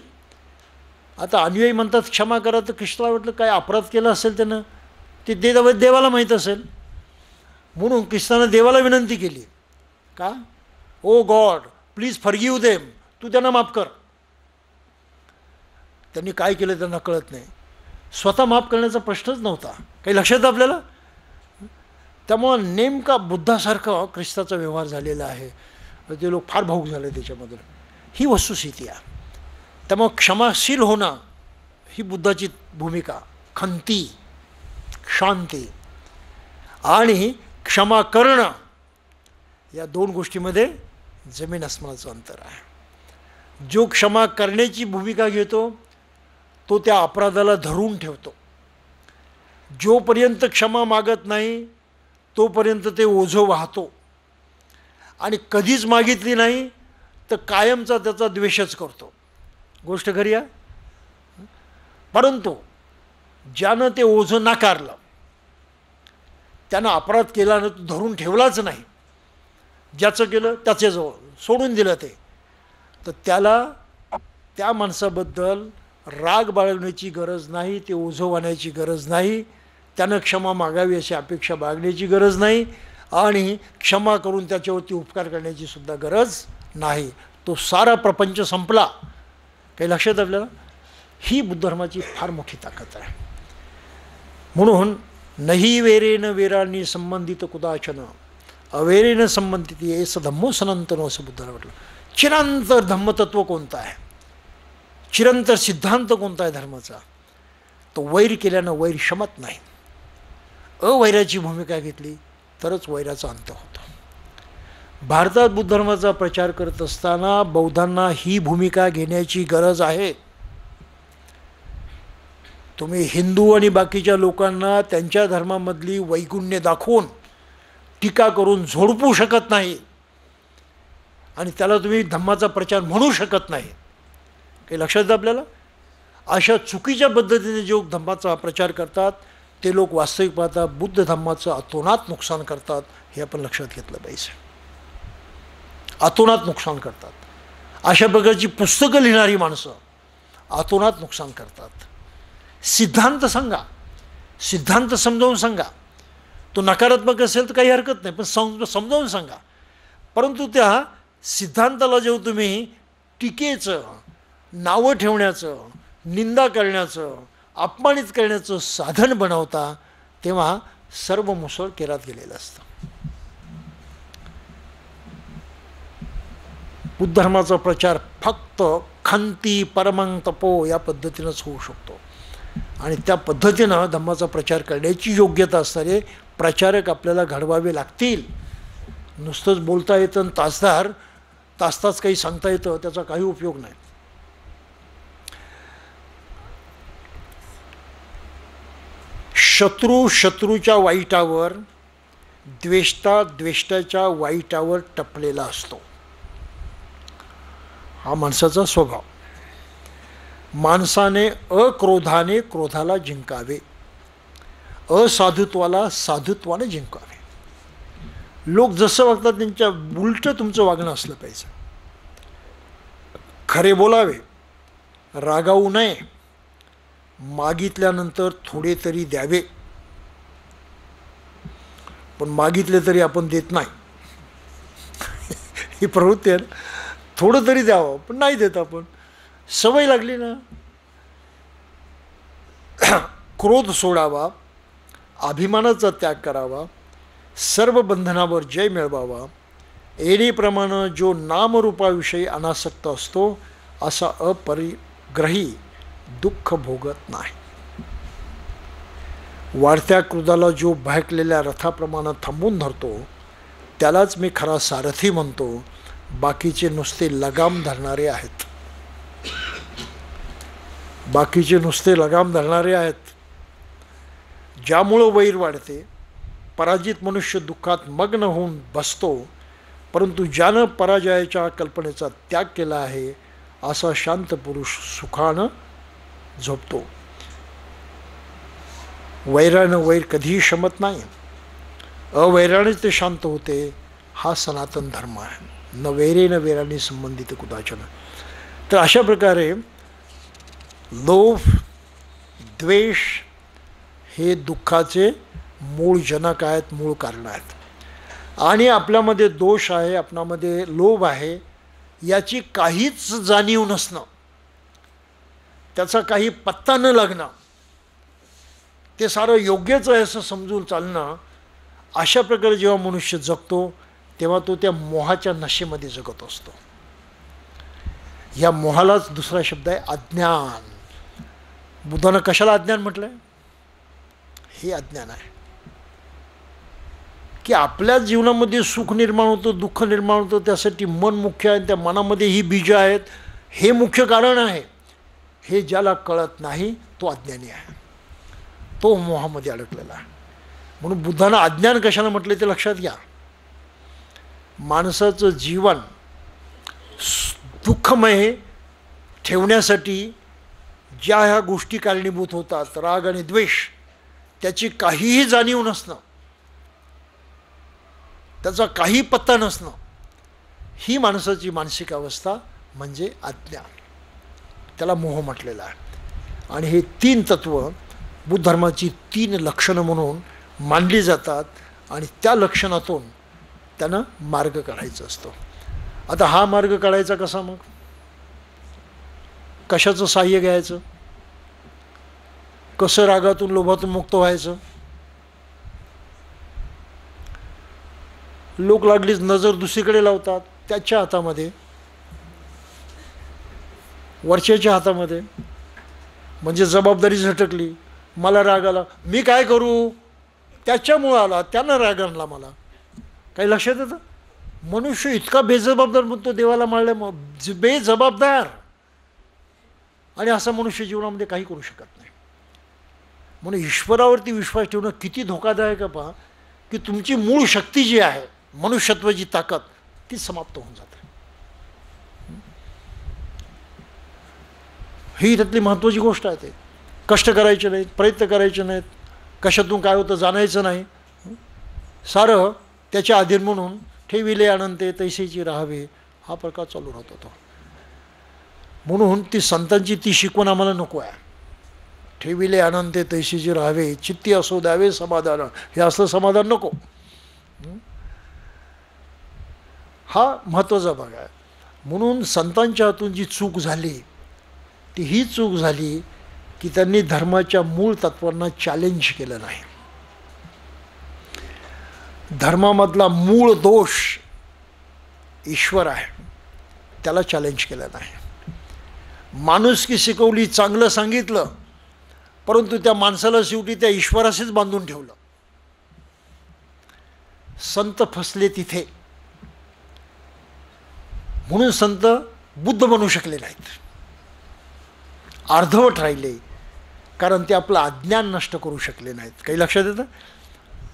Speaker 1: आता अनुयायी म्हणतात क्षमा करा, तर ख्रिस्ताला वाटलं काय अपराध केला असेल त्यानं, ते देवाला माहीत असेल म्हणून ख्रिस्तानं देवाला विनंती केली का, ओ गॉड प्लीज फॉरगिव्ह देम, तू त्यांना माफ कर. त्यांनी काय केलं त्यांना कळत नाही. स्वतः माफ करण्याचा प्रश्नच नव्हता. काही लक्षात आपल्याला? त्यामुळं नेमका बुद्धासारखा ख्रिस्ताचा व्यवहार झालेला आहे. ते लोक फार भावूक झाले त्याच्यामधून. ही वस्तुस्थिती आहे. त्यामुळं क्षमाशील होणं ही बुद्धाची भूमिका. खंती शांती आणि क्षमा करणं या दोन गोष्टीमध्ये जमीन आसमानाचं अंतर आहे. जो क्षमा करण्याची भूमिका घेतो तो त्या अपराधाला धरून ठेवतो. जोपर्यंत क्षमा मागत नाही तोपर्यंत ते ओझं वाहतो, आणि कधीच मागितली नाही तर कायमचा त्याचा द्वेषच करतो. गोष्ट खरी आहे. परंतु ज्यानं ते ओझं नाकारलं, त्यानं अपराध केला न तो धरून ठेवलाच नाही, ज्याचं केलं त्याच्याजवळ सोडून दिलं ते, तर त्याला त्या माणसाबद्दल राग बाळगण्याची गरज नाही, ते ओझं वाहण्याची गरज नाही, त्यानं क्षमा मागावी अशी अपेक्षा बाळगण्याची गरज नाही आणि क्षमा करून त्याच्यावरती उपकार करण्याची सुद्धा गरज नाही. तो सारा प्रपंच संपला. काही लक्षात आपल्याला? ही बुद्ध धर्माची फार मोठी ताकद आहे. म्हणून नही वेरेन वेरांनी संबंधित कुदाचन अवेरेन संबंधित येस धम्मो सनातनो असं बुद्धाला म्हटलं. चिरंतर धम्मतत्व कोणतं आहे, चिरंतर सिद्धांत कोणता आहे धर्माचा? तो वैर केल्यानं वैर शमत नाही. अवैराची भूमिका घेतली तरच वैराचा अंत होतो. भारतात बुद्ध धर्माचा प्रचार करत असताना बौद्धांना ही भूमिका घेण्याची गरज आहे. तुम्ही हिंदू आणि बाकीच्या लोकांना त्यांच्या धर्मामधली वैगुण्य दाखवून टीका करून झोडपू शकत नाही आणि त्याला तुम्ही धम्माचा प्रचार म्हणू शकत नाही. काही लक्षात येतं आपल्याला? अशा चुकीच्या पद्धतीने जो धम्माचा प्रचार करतात ते लोक वास्तविक पाहता बुद्ध धम्माचं अतोनात नुकसान करतात. हे आपण लक्षात घेतलं पाहिजे. अतोनात नुकसान करतात. अशा प्रकारची पुस्तकं लिहिणारी माणसं अतोनात नुकसान करतात. सिद्धांत सांगा, सिद्धांत समजावून सांगा. तो नकारात्मक असेल तर काही हरकत नाही, पण समजावून सांगा. परंतु त्या सिद्धांताला जेव्हा तुम्ही टीकेचं, नावं ठेवण्याचं, निंदा करण्याचं, अपमानित करण्याचं साधन बनवता तेव्हा सर्व मुसळ केरात गेलेलं असतं. बुद्ध धर्माचा प्रचार फक्त खंती परमं तपो या पद्धतीनंच होऊ शकतो आणि त्या पद्धतीनं धम्माचा प्रचार करण्याची योग्यता असणारे प्रचारक आपल्याला घडवावे लागतील. नुसतंच बोलता येतं आणि तास काही सांगता येतं त्याचा काही उपयोग नाही. शत्रूच्या वाईटावर, द्वेष्टाच्या वाईटावर टपलेला असतो. हा माणसाचा स्वभाव. माणसाने अक्रोधाने क्रोधाला जिंकावे, असाधुत्वाला साधुत्वाने जिंकावे. लोक जसं वागतात त्यांच्या उलटं तुमचं वागणं असलं पाहिजे. खरे बोलावे, रागावू नये, मागितल्यानंतर थोडे तरी द्यावे. पण मागितले तरी आपण देत नाही. ही प्रवृत्ती आहे. थोडं तरी द्यावं पण नाही देत आपण. सवय लागली ना. क्रोध सोडावा, अभिमानाचा त्याग करावा, सर्व बंधनावर जय मिळवावा. येणेप्रमाणे जो नामरूपाविषयी अनासक्त असतो असा अपरिग्रही दुःख भोगत नाही. वाढत्या क्रोधाला जो बहकलेल्या रथाप्रमाणे थांबून धरतो त्यालाच मी खरा सारथी म्हणतो. बाकीचे नुसते लगाम धरणारे आहेत. बाकीचे नुसते लगाम धरणारे आहेत. ज्यामुळं वैर वाढते, पराजित मनुष्य दुःखात मग्न होऊन बसतो. परंतु ज्यानं पराजयाच्या कल्पनेचा त्याग केला आहे असा शांत पुरुष सुखानं झोपतो. वैरानं वैर कधीही शमत नाही. अवैरानेच ते शांत होते. हा सनातन धर्म आहे. न वैरे न वैराने संबंधित कुदाचन. तर अशा प्रकारे लोभ, द्वेष हे दुःखाचे मूळ जनक आहेत, मूळ कारण आहेत. आणि आपल्यामध्ये दोष आहे, आपल्यामध्ये लोभ आहे याची काहीच जाणीव नसणं, त्याचा काही पत्ता न लागणं, ते सारं योग्यच आहे असं समजून चालणं. अशा प्रकारे जेव्हा मनुष्य जगतो तेव्हा तो त्या मोहाच्या नशेमध्ये जगत असतो. ह्या मोहालाच दुसरा शब्द आहे अज्ञान. बुद्धानं कशाला अज्ञान म्हटलं आहे? हे अज्ञान आहे की आपल्या जीवनामध्ये सुख निर्माण होतं, दुःख निर्माण होतं, त्यासाठी मन मुख्य आहे. त्या मनामध्ये ही बीजं आहेत, हे मुख्य कारण आहे. हे ज्याला कळत नाही तो अज्ञानी आहे, तो मोहामध्ये अडकलेला आहे. म्हणून बुद्धानं अज्ञान कशाला म्हटले ते लक्षात घ्या. माणसाचं जीवन दुःखमय ठेवण्यासाठी ज्या ह्या गोष्टी कारणीभूत होतात, राग आणि द्वेष, त्याची काहीही जाणीव नसणं, त्याचा काही पत्ता नसणं, ही माणसाची मानसिक अवस्था म्हणजे अज्ञान. त्याला मोह म्हटलेला आहे. आणि हे 3 तत्व बुद्ध धर्माची 3 लक्षणं म्हणून मानली जातात आणि त्या लक्षणातून त्यानं मार्ग काढायचा असतो. आता हा मार्ग काढायचा कसा मग? कशाचं साह्य घ्यायचं? कसं रागातून लोभातून मुक्त व्हायचं? लोक लागलीच नजर दुसरीकडे लावतात, त्याच्या हातामध्ये, वरच्याच्या हातामध्ये. म्हणजे जबाबदारी झटकली, मला राग आला, मी काय करू? त्याच्यामुळं आला, त्यानं राग आणला मला. काही लक्षात येतं? मनुष्य इतका बेजबाबदार म्हणतो देवाला मारले, बेजबाबदार. आणि असा मनुष्य जीवनामध्ये काही करू शकत नाही. म्हणून ईश्वरावरती विश्वास ठेवणं किती धोकादायक आहे पहा, की तुमची मूळ शक्ती जी आहे, मनुष्यत्वाची ताकद, ती समाप्त होऊन जाते. ही त्यातली महत्त्वाची गोष्ट आहे. ते कष्ट करायचे नाहीत, प्रयत्न करायचे नाहीत, कशातून काय होतं जाणायचं नाही, सारं त्याच्या अधीन म्हणून ठेविले अनंते तैसेची राहावे, हा प्रकार चालू राहत होता. म्हणून ती संतांची ती शिकवण आम्हाला नको आहे. ठेविले अनंते तैसेची राहावे, चित्ती असो द्यावे समाधान, हे असलं समाधान नको. हा महत्त्वाचा भाग आहे. म्हणून संतांच्या हातून जी चूक झाली ती ही चूक झाली की त्यांनी धर्माच्या मूळ तत्वांना चॅलेंज केलं नाही. धर्मामधला मूळ दोष ईश्वर आहे, त्याला चॅलेंज केलं नाही. माणुसकी शिकवली, चांगलं सांगितलं, परंतु त्या माणसाला शेवटी त्या ईश्वराशीच बांधून ठेवलं. संत फसले तिथे. म्हणून संत बुद्ध बनू शकले नाहीत, अर्धवट राहिले, कारण ते आपलं अज्ञान नष्ट करू शकले नाहीत. काही लक्षात येतं?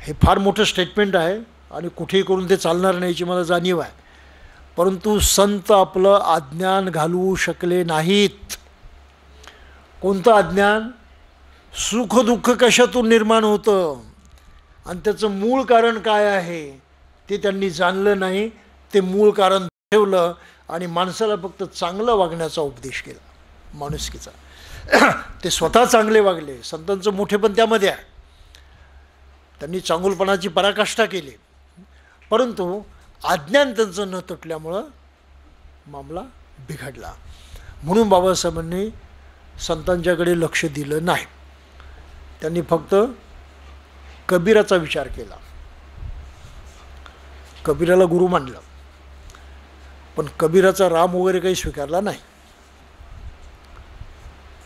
Speaker 1: हे फार मोठं स्टेटमेंट आहे आणि कुठेही करून ते चालणार नाही याची मला जाणीव आहे. परंतु संत आपलं अज्ञान घालवू शकले नाहीत. कोणतं अज्ञान? सुखदुःख कशातून निर्माण होतं आणि त्याचं मूळ कारण काय आहे ते त्यांनी जाणलं नाही. ते मूळ कारण ठेवलं आणि माणसाला फक्त चांगलं वागण्याचा उपदेश केला, माणुसकीचा. ते स्वतः चांगले वागले, संतांचं मोठेपण त्यामध्ये आहे. त्यांनी चांगुलपणाची पराकाष्ठा केली, परंतु अज्ञान त्यांचं न तुटल्यामुळं मामला बिघडला. म्हणून बाबासाहेबांनी संतांच्याकडे लक्ष दिलं नाही. त्यांनी फक्त कबीराचा विचार केला, कबीराला गुरु मानलं, पण कबीराचा राम वगैरे काही स्वीकारला नाही.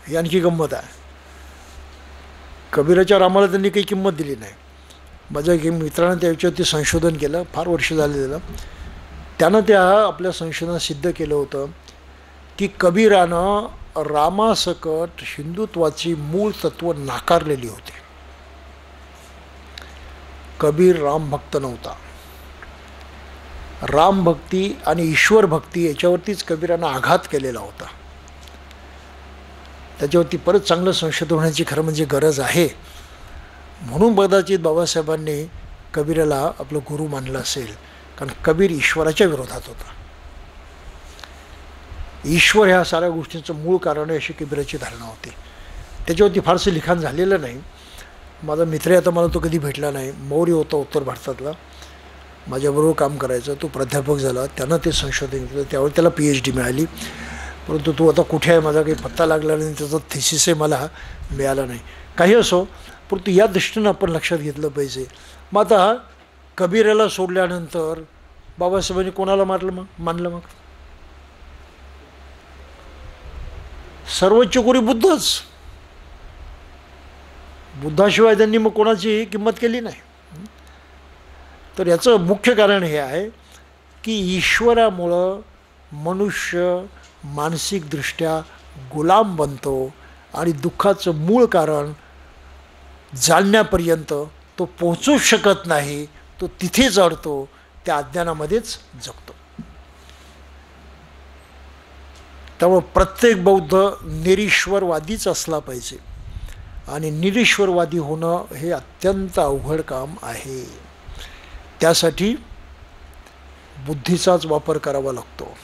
Speaker 1: ही आणखी गंमत आहे. कबीराच्या रामाला त्यांनी काही किंमत दिली नाही. माझ्या एक मित्रानं त्याच्यावरती संशोधन केलं, फार वर्ष झाले त्याला. त्यानं त्या आपल्या संशोधनात सिद्ध केलं होतं की कबीरानं रामासकट हिंदुत्वाची मूळ तत्त्व नाकारलेली होती. कबीर रामभक्त नव्हता. रामभक्ती आणि ईश्वर भक्ती याच्यावरतीच कबीरानं आघात केलेला होता. त्याच्यावरती परत चांगलं संशोधन होण्याची खरं म्हणजे गरज आहे. म्हणून कदाचित बाबासाहेबांनी कबीराला आपलं गुरु मानलं असेल, कारण कबीर ईश्वराच्या विरोधात होता. ईश्वर ह्या साऱ्या गोष्टींचं मूळ कारण आहे अशी कबीराची धारणा होती. त्याच्यावरती फारसं लिखाण झालेलं नाही. माझा मित्र आता मला तो कधी भेटला नाही. मौर्य होता उत्तर भारतातला, माझ्याबरोबर काम करायचा, तो प्राध्यापक झाला. त्यानं ते संशोधन केलं, त्यावर त्याला PhD मिळाली. परंतु तो आता कुठे आहे माझा काही पत्ता लागला नाही, त्याचा थिसिसही मला मिळाला नाही. काही असो, परंतु या दृष्टीनं आपण लक्षात घेतलं पाहिजे. मग आता कबीराला सोडल्यानंतर बाबासाहेबांनी कोणाला मानलं मग? सर्वोच्च गुरु बुद्धच. बुद्धाशिवाय त्यांनी मग कोणाची किंमत केली नाही. तर याचं मुख्य कारण हे आहे की ईश्वरामुळं मनुष्य मानसिकदृष्ट्या गुलाम बनतो आणि दुःखाचं मूळ कारण जाणण्यापर्यंत तो पोहोचूच शकत नाही. तो तिथेच अडतो, त्या अज्ञानामध्येच जगतो. त्यामुळे प्रत्येक बौद्ध निरीश्वरवादीच असला पाहिजे आणि निरीश्वरवादी होणं हे अत्यंत अवघड काम आहे. त्यासाठी बुद्धीचाच वापर करावा लागतो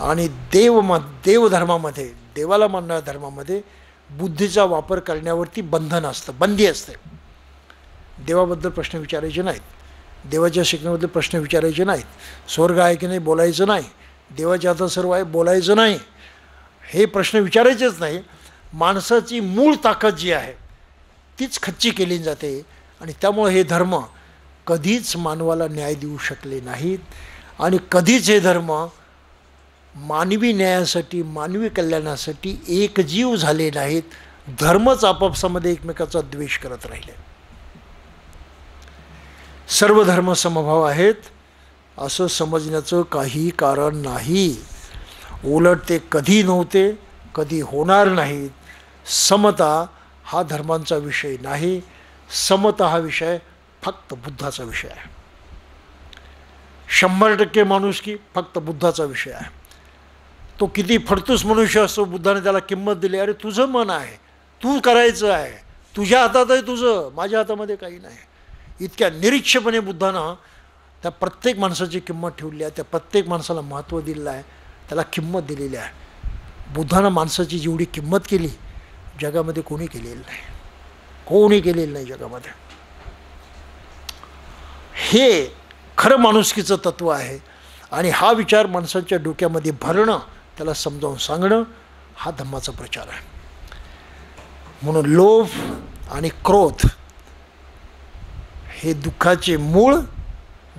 Speaker 1: आणि देवधर्मामध्ये देवाला मानणाऱ्या धर्मामध्ये बुद्धीचा वापर करण्यावरती बंधन असतं, बंदी असते. देवाबद्दल प्रश्न विचारायचे नाहीत, देवाच्या शिकण्याबद्दल प्रश्न विचारायचे नाहीत, स्वर्ग आहे की नाही बोलायचं नाही, देवाच्या हातात सर्व आहे बोलायचं नाही, हे प्रश्न विचारायचेच नाही. माणसाची मूळ ताकद जी आहे तीच खच्ची केली जाते. आणि त्यामुळे हे धर्म कधीच मानवाला न्याय देऊ शकले नाहीत आणि कधीच हे धर्म मानवी न्यायासाठी, मानवी कल्याणासाठी एकजीव झाले नाहीत. धर्मच आपापसामध्ये एकमेकाचा द्वेष करत राहिले. सर्व धर्म समभाव आहेत असं समजण्याचं काही कारण नाही. उलट ते कधी नव्हते, कधी होणार नाहीत. समता हा धर्मांचा विषय नाही, समता हा विषय फक्त बुद्धाचा विषय आहे. 100% माणुसकी फक्त बुद्धाचा विषय आहे. तो किती फडतूस मनुष्य असतो, बुद्धाने त्याला किंमत दिली. अरे तुझं मन आहे, तू करायचं आहे, तुझ्या हातात आहे तुझं, माझ्या हातामध्ये काही नाही. इतक्या निरीक्षपणे बुद्धानं त्या प्रत्येक माणसाची किंमत ठेवली आहे, त्या प्रत्येक माणसाला महत्त्व दिलेलं आहे, त्याला किंमत दिलेली आहे. बुद्धानं माणसाची जेवढी किंमत केली जगामध्ये कोणी केलेलं नाही, कोणी केलेलं नाही जगामध्ये. हे खरं माणुसकीचं तत्त्व आहे. आणि हा विचार माणसाच्या डोक्यामध्ये भरणं, त्याला समजावून सांगणं हा धम्माचा प्रचार आहे. म्हणून लोभ आणि क्रोध हे दुःखाचे मूळ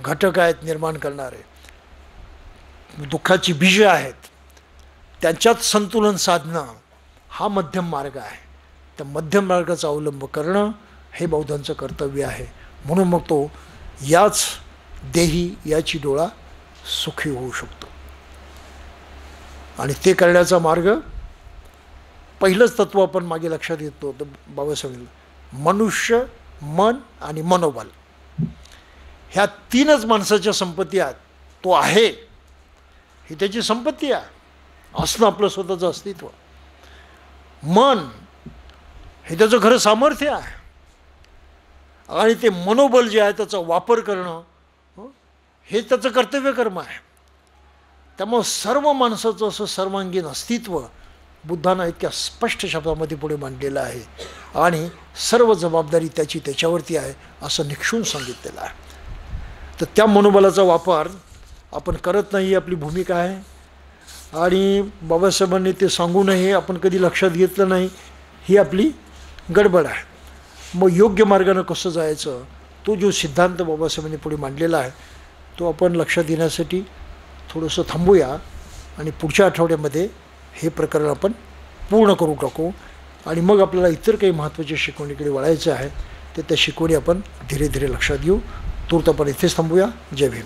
Speaker 1: घटक आहेत, निर्माण करणारे दुःखाची बीजं आहेत. त्यांच्यात संतुलन साधणं हा मध्यम मार्ग आहे. त्या मध्यम मार्गाचा अवलंब करणं हे बौद्धांचं कर्तव्य आहे. म्हणून मग तो याच देही याची डोळा सुखी होऊ शकतो. आणि ते करण्याचा मार्ग, पहिलंच तत्त्व आपण मागे लक्षात घेतलं होतं बाबासाहेबांनी, मनुष्य, मन आणि मनोबल. ह्या तीनच माणसाच्या संपत्ती आहेत. तो आहे ही त्याची संपत्ती आहे, असणं आपलं स्वतःचं अस्तित्व. मन हे त्याचं खरं सामर्थ्य आहे. आणि ते मनोबल जे आहे त्याचा वापर करणं हे त्याचं कर्तव्य कर्म आहे. त्यामुळं सर्व माणसाचं असं सर्वांगीण अस्तित्व बुद्धानं इतक्या स्पष्ट शब्दामध्ये पुढे मांडलेलं आहे. आणि सर्व जबाबदारी त्याची त्याच्यावरती आहे असं निक्षून सांगितलेलं आहे. तर त्या मनोबलाचा वापर आपण करत नाही ही आपली भूमिका आहे. आणि बाबासाहेबांनी ते सांगूनही आपण कधी लक्षात घेतलं नाही ही आपली गडबड आहे. मग योग्य मार्गानं कसं जायचं, तो जो सिद्धांत बाबासाहेबांनी पुढे मांडलेला आहे तो आपण लक्षात घेण्यासाठी थोडंसं थांबूया. आणि पुढच्या आठवड्यामध्ये हे प्रकरण आपण पूर्ण करू टाकू. आणि मग आपल्याला इतर काही महत्त्वाच्या शिकवणीकडे वळायचं आहे, ते त्या शिकवणी आपण धीरे धीरे लक्षात घेऊ. तूर्त आपण इथेच थांबूया. जय भीम.